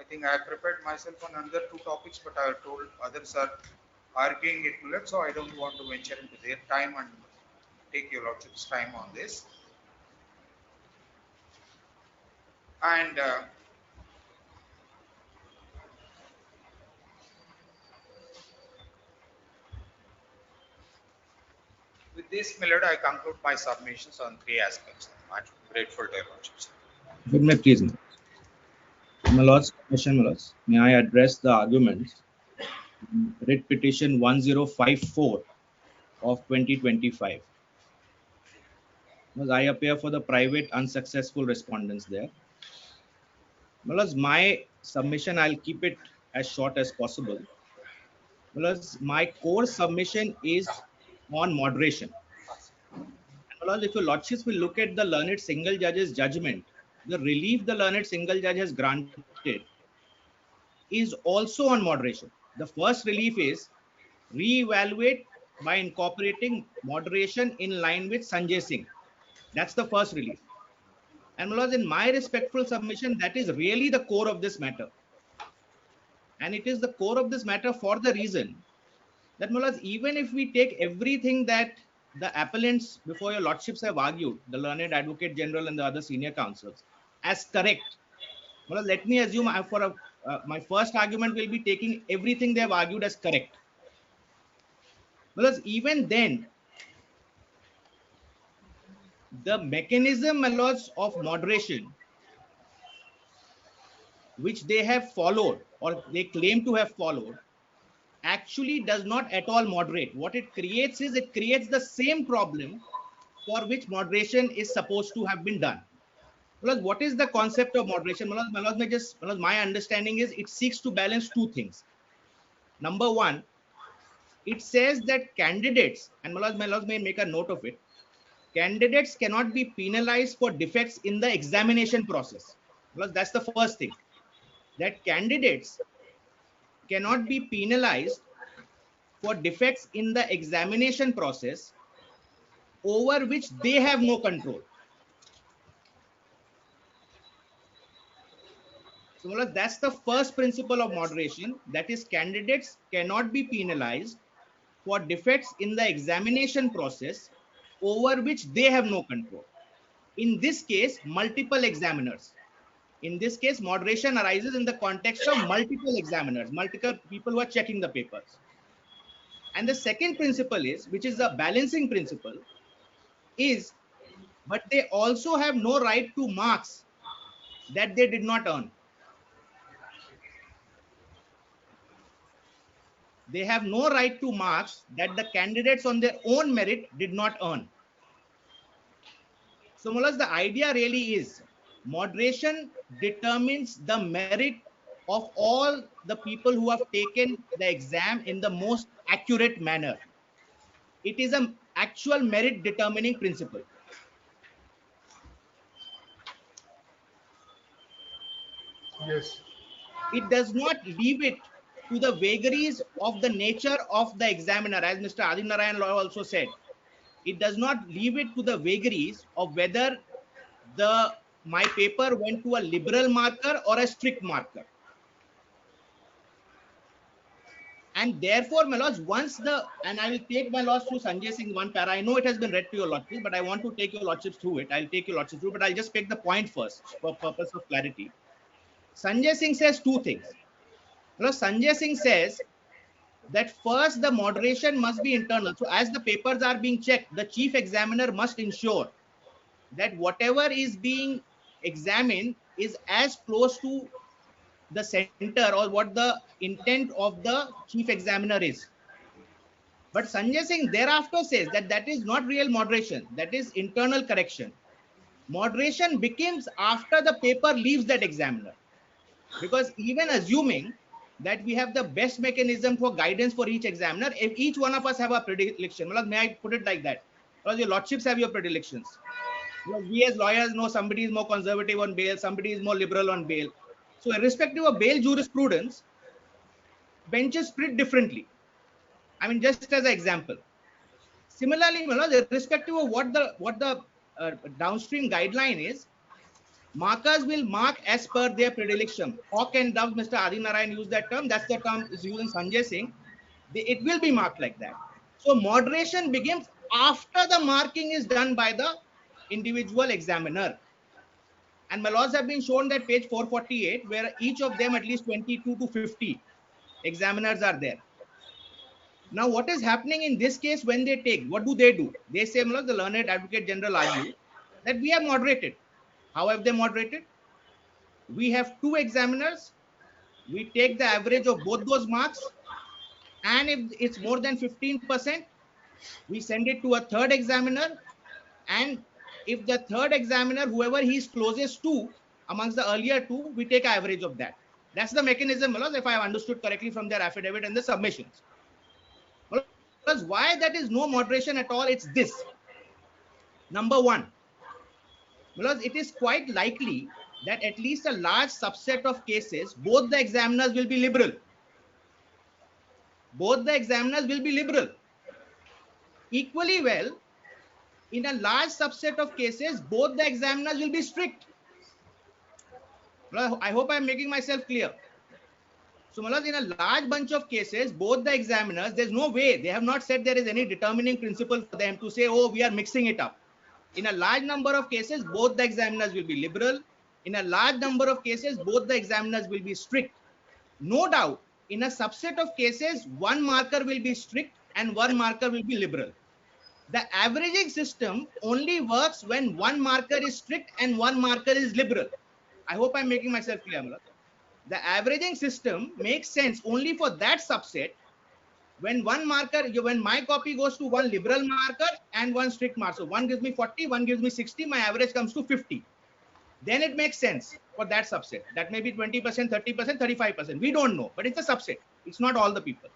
I think I have prepared myself on another 2 topics, but I have told others are arguing it, Millard, so I don't want to venture into their time and take your lordship's time on this. And with this, Millard, I conclude my submissions on 3 aspects. I'm grateful to your lordships. Good, may please. My lords, commission, my lords, may I address the arguments? Writ petition 1054 of 2025. I appear for the private unsuccessful respondents there. My lords, my submission, I'll keep it as short as possible. My lords, my core submission is on moderation. My lords, if your lordships will look at the learned single judge's judgment, the relief the learned single judge has granted is also on moderation. The first relief is reevaluate by incorporating moderation in line with Sanjay Singh. That's the first relief. And my lords, in my respectful submission, that is really the core of this matter. And it is the core of this matter for the reason that, my lords, even if we take everything that the appellants before your lordships have argued, the learned advocate general and the other senior counsels, as correct, well, let me assume my first argument will be taking everything they have argued as correct. Because even then, the mechanism, my lords, of moderation, which they have followed or they claim to have followed, actually does not at all moderate. What it creates is it creates the same problem for which moderation is supposed to have been done. Because what is the concept of moderation? My understanding is it seeks to balance two things. Number one, it says that candidates, and Malaz may make a note of it, candidates cannot be penalized for defects in the examination process. Malaz, that's the first thing. That candidates cannot be penalized for defects in the examination process over which they have no control. So that's the first principle of moderation. That is, candidates cannot be penalized for defects in the examination process over which they have no control. In this case, multiple examiners. In this case, moderation arises in the context of multiple examiners, multiple people who are checking the papers. And the second principle is, which is a balancing principle, is, but they also have no right to marks that they did not earn. They have no right to marks that the candidates on their own merit did not earn. So, Mullahs, the idea really is moderation determines the merit of all the people who have taken the exam in the most accurate manner. It is an actual merit determining principle. Yes. It does not leave it to the vagaries of the nature of the examiner, as Mr. Adinarayan Roy also said. It does not leave it to the vagaries of whether my paper went to a liberal marker or a strict marker. And therefore, my lords, and I will take my lords through Sanjay Singh one para. I know it has been read to your lordships, but I want to take your lordships through it. I'll take your lordships through, but I'll just pick the point first for purpose of clarity. Sanjay Singh says two things. Sanjay Singh says that first the moderation must be internal. So as the papers are being checked, the chief examiner must ensure that whatever is being examined is as close to the center or what the intent of the chief examiner is. But Sanjay Singh thereafter says that that is not real moderation, that is internal correction. Moderation begins after the paper leaves that examiner. Because even assuming that we have the best mechanism for guidance for each examiner, if each one of us have a predilection, may I put it like that? Because your lordships have your predilections. Because we as lawyers know somebody is more conservative on bail, somebody is more liberal on bail. So irrespective of bail jurisprudence, benches split differently. I mean, just as an example. Similarly, irrespective of what the downstream guideline is, markers will mark as per their predilection. Hawk and dove, Mr. Adinarayan used that term. That's the term is used in Sanjay Singh. It will be marked like that. So moderation begins after the marking is done by the individual examiner. And my laws have been shown that page 448, where each of them at least 22 to 50 examiners are there. Now, what is happening in this case when they take, what do? They say, the learned advocate general argue that we have moderated. How have they moderated? We have two examiners. We take the average of both those marks. And if it's more than 15%, we send it to a third examiner. And if the third examiner, whoever he is closest to amongst the earlier two, we take an average of that. That's the mechanism, if I have understood correctly from their affidavit and the submissions. Because why that is no moderation at all, it's this. Number one, because it is quite likely that at least a large subset of cases, both the examiners will be liberal. Both the examiners will be liberal. Equally well, in a large subset of cases, both the examiners will be strict. I hope I'm making myself clear. So, in a large bunch of cases, both the examiners, there's no way, they have not said there is any determining principle for them to say, oh, we are mixing it up. In a large number of cases, both the examiners will be liberal. In a large number of cases, both the examiners will be strict. No doubt, in a subset of cases, one marker will be strict and one marker will be liberal. The averaging system only works when one marker is strict and one marker is liberal. I hope I'm making myself clear. The averaging system makes sense only for that subset when one marker, when my copy goes to one liberal marker and one strict marker, so one gives me 40, one gives me 60, my average comes to 50. Then it makes sense for that subset. That may be 20%, 30%, 35%. We don't know, but it's a subset. It's not all the people.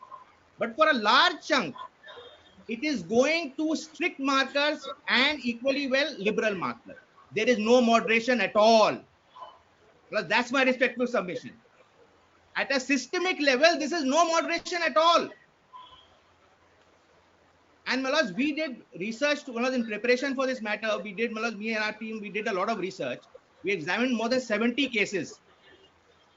But for a large chunk, it is going to strict markers and equally well liberal marker. There is no moderation at all. Plus, that's my respectful submission. At a systemic level, this is no moderation at all. And Malaz, we did research Malaz, in preparation for this matter. We did, Malaz, me and our team, we did a lot of research. We examined more than 70 cases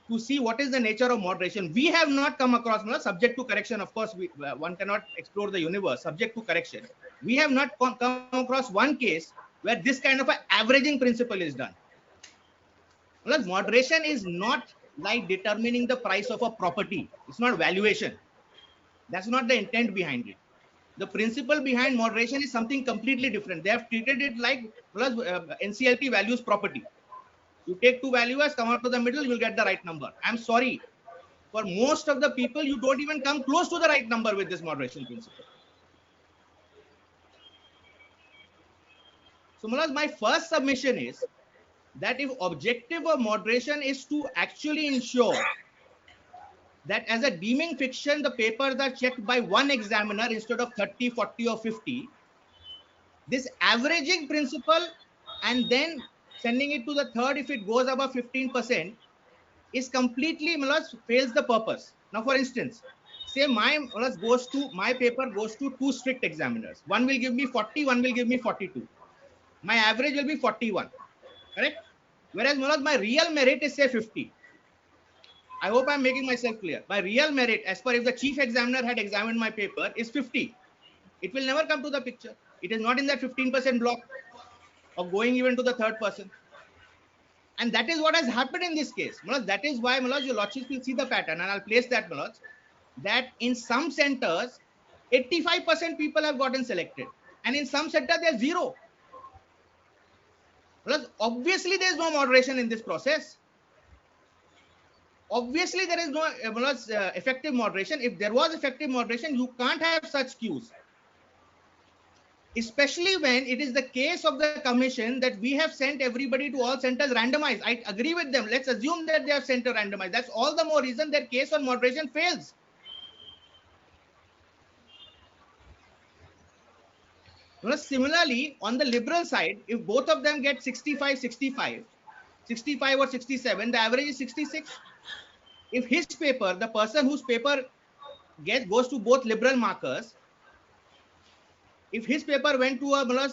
to see what is the nature of moderation. We have not come across, Malaz, subject to correction. Of course, one cannot explore the universe, subject to correction. We have not come across one case where this kind of an averaging principle is done. Malaz, moderation is not like determining the price of a property. It's not valuation. That's not the intent behind it. The principle behind moderation is something completely different. They have treated it like NCLT values property. You take two valuers, come out to the middle, you'll get the right number. I'm sorry. For most of the people, you don't even come close to the right number with this moderation principle. So, Malaz, my first submission is that if objective of moderation is to actually ensure that as a deeming fiction, the papers are checked by one examiner instead of 30, 40 or 50, this averaging principle and then sending it to the third if it goes above 15% is completely, Malaz, fails the purpose. Now, for instance, say my paper goes to two strict examiners. One will give me 40, one will give me 42. My average will be 41, correct? Whereas, Malaz, my real merit is say 50. I hope I'm making myself clear. My real merit, as per if the chief examiner had examined my paper, is 50. It will never come to the picture. It is not in that 15% block of going even to the third person. And that is what has happened in this case. Manoj, that is why, Manoj, your lordships will see the pattern, and I'll place that, Manoj, that in some centers, 85% people have gotten selected. And in some centers, there's zero. Manoj, obviously, there's no moderation in this process. Obviously, there is no effective moderation. If there was effective moderation, you can't have such queues. Especially when it is the case of the commission that we have sent everybody to all centers randomized. I agree with them. Let's assume that they have sent a randomized. That's all the more reason their case on moderation fails. Similarly, on the liberal side, if both of them get 65, 65, 65 or 67, the average is 66. If his paper, the person whose paper goes to both liberal markers, if his paper went to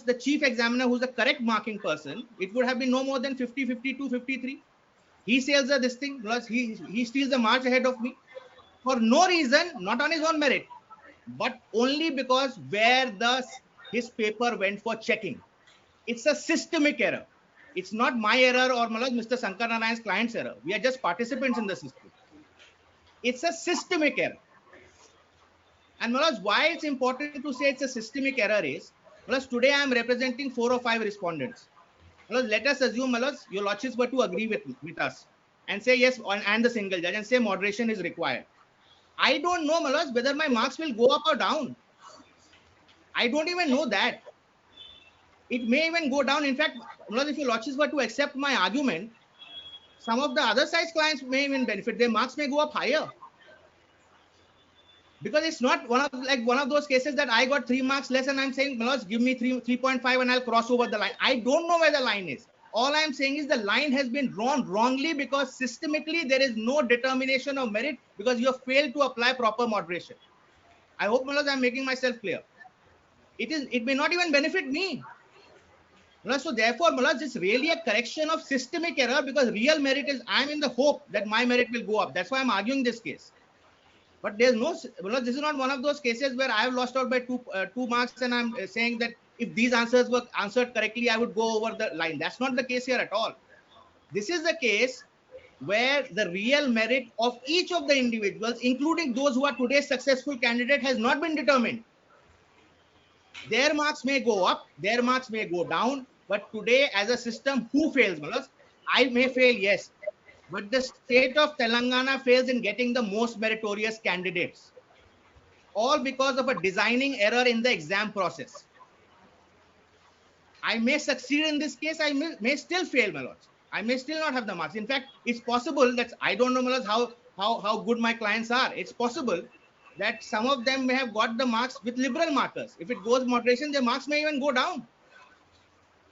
the chief examiner, who's the correct marking person, it would have been no more than 50, 52, 53. He sails this thing, plus he steals the march ahead of me for no reason, not on his own merit, but only because where his paper went for checking. It's a systemic error. It's not my error or Mr. Sankar Narayan's client's error. We are just participants in the system. It's a systemic error. And Malaj, why it's important to say it's a systemic error is, Malaj, today I am representing 4 or 5 respondents. Malaj, let us assume, Malaj, your lordships were to agree with us and say yes, and the single judge, and say moderation is required. I don't know, Malaj, whether my marks will go up or down. I don't even know that. It may even go down. In fact, Malaj, if your lordships were to accept my argument, some of the other side's clients may even benefit. Their marks may go up higher. Because it's not one of those cases that I got 3 marks less and I'm saying, Manoj, give me 3.5 and I'll cross over the line. I don't know where the line is. All I'm saying is the line has been drawn wrongly because systemically there is no determination of merit because you have failed to apply proper moderation. I hope, Manoj, I'm making myself clear. It may not even benefit me. Manoj, so therefore, Manoj, it's really a correction of systemic error because real merit is, I'm in the hope that my merit will go up. That's why I'm arguing this case. But there's no, this is not one of those cases where I have lost out by 2 marks and I'm saying that if these answers were answered correctly, I would go over the line. That's not the case here at all. This is the case where the real merit of each of the individuals, including those who are today's successful candidate, has not been determined. Their marks may go up, their marks may go down, but today as a system, who fails, Malas? I may fail, yes. But the state of Telangana fails in getting the most meritorious candidates. all because of a designing error in the exam process. I may succeed in this case, I may still fail, my lords. I may still not have the marks. In fact, it's possible that I don't know, my lords, how good my clients are. It's possible that some of them may have got the marks with liberal markers. If it goes moderation, their marks may even go down.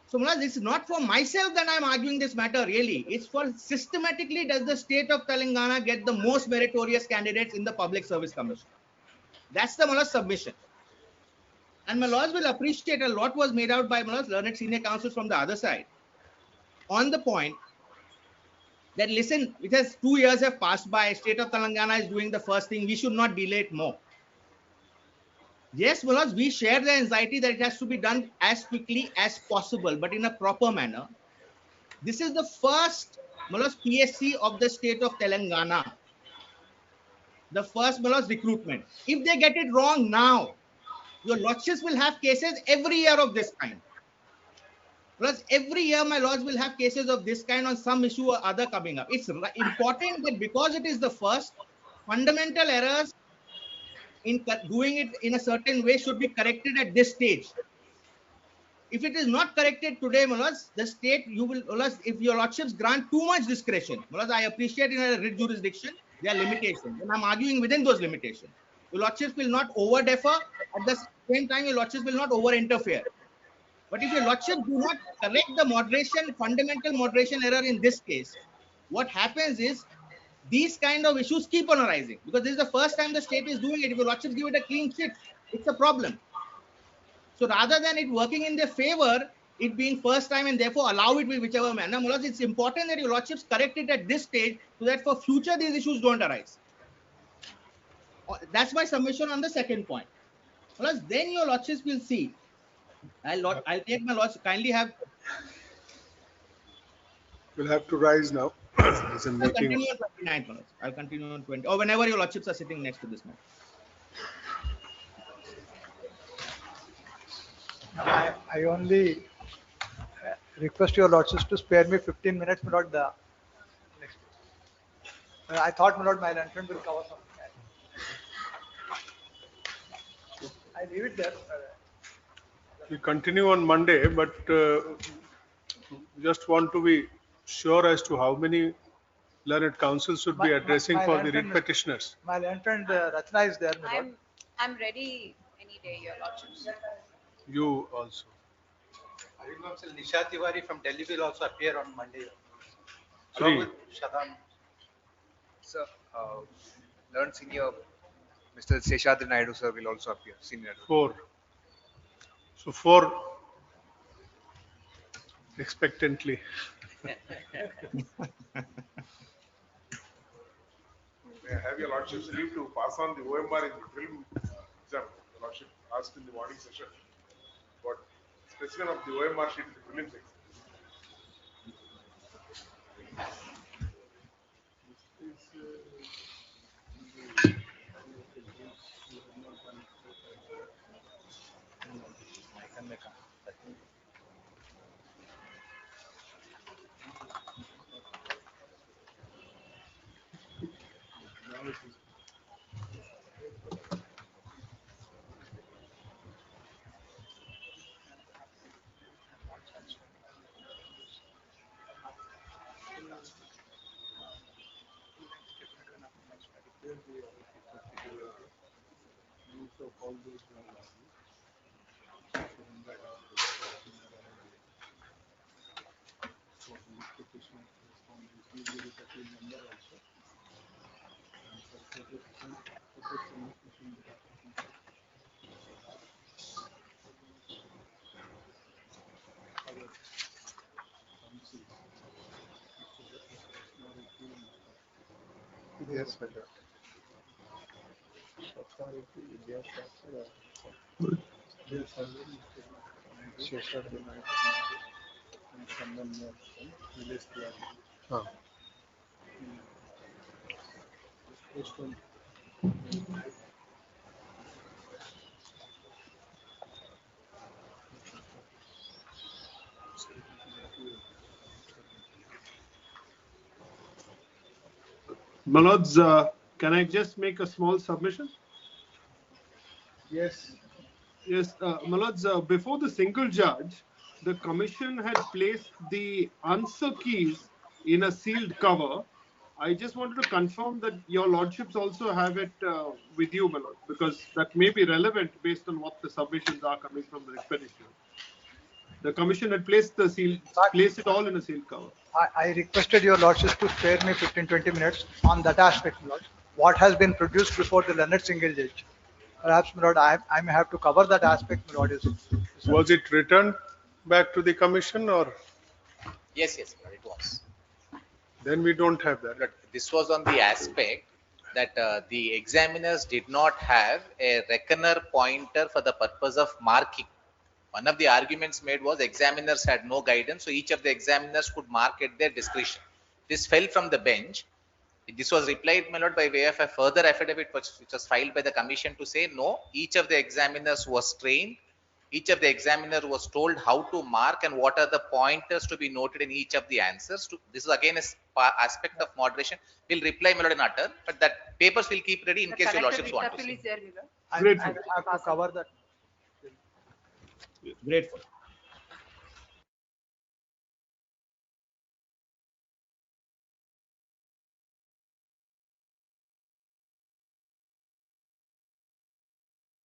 So, Mulaz, it's not for myself that I'm arguing this matter, really. It's for systematically does the state of Telangana get the most meritorious candidates in the Public Service Commission? That's the Mulaz submission. And my lords will appreciate a lot was made out by my lords, learned senior counsels from the other side on the point that, listen, it has 2 years have passed by. State of Telangana is doing the first thing. We should not delay it more. Yes, my lords, we share the anxiety that it has to be done as quickly as possible, but in a proper manner. This is the first PSC of the state of Telangana. The first recruitment. If they get it wrong now, your lordships will have cases every year of this kind. Plus, every year my lords will have cases of this kind on some issue or other coming up. It's important that because it is the first, fundamental errors in doing it in a certain way should be corrected at this stage. If it is not corrected today, Mulas, the state, you will, Mulas, if your lordships grant too much discretion, Mulas, I appreciate in a writ jurisdiction, there are limitations, and I'm arguing within those limitations. Your lordships will not over defer, at the same time, your lordships will not over interfere. But if your lordships do not correct the moderation, fundamental moderation error in this case, what happens is these kind of issues keep on arising because this is the first time the state is doing it. If your lordships give it a clean sheet, it's a problem. So rather than it working in their favor, it being first time and therefore allow it with whichever manner, Mulas, it's important that your lordships correct it at this stage so that for future these issues don't arise. That's my submission on the second point. Mulas, then your lordships will see. I'll take my lords, kindly have. We'll have to rise now. There's a I'll meeting. continue on 29th, Manoj. I'll continue on 20, or whenever your lordships are sitting next to this man. I only request your lordships to spare me 15 minutes, my lord. The next. I thought, my lord, my lantern will cover something. I leave it there. We continue on Monday, but just want to be sure as to how many learned councils should be addressing my for the lantern writ is- petitioners. My lantern, Rachna is there, my lord. I'm ready any day, your lordships. You also. Nisha Tiwari from Delhi will also appear on Monday. Three. Along with Shadam. Sir, learned senior Mr. Seshadri Naidu sir will also appear. Senior. 4. So 4 expectantly. May I have your lordship's leave to pass on the OMR in the film exam? The lordship asked in the morning session what specimen of the OMR sheet in the prelims exam. Yes, my lord. Ah. My lords, can I just make a small submission? Yes. Yes, my lords, before the single judge, the commission had placed the answer keys in a sealed cover. I just wanted to confirm that your lordships also have it with you, my lord, because that may be relevant based on what the submissions are coming from the writ petitioner. The commission had placed it all in a sealed cover. I requested your lordships to spare me 15-20 minutes on that aspect, my lord. What has been produced before the learned single judge? Perhaps, my lord, I may have to cover that aspect, my lord. Was it returned back to the commission, or Yes, yes, it was. then we don't have that? But this was on the aspect that the examiners did not have a reckoner pointer for the purpose of marking. One of the arguments made was examiners had no guidance, so each of the examiners could mark at their discretion. This fell from the bench. This was replied, my lord, by way of a further affidavit which was filed by the commission to say no, each of the examiners was trained, each of the examiner was told how to mark and what are the pointers to be noted in each of the answers. This is again a aspect of moderation. We'll reply, my lord, in utter, but that papers will keep ready in case your lordships want to see. I have to cover that. Grateful.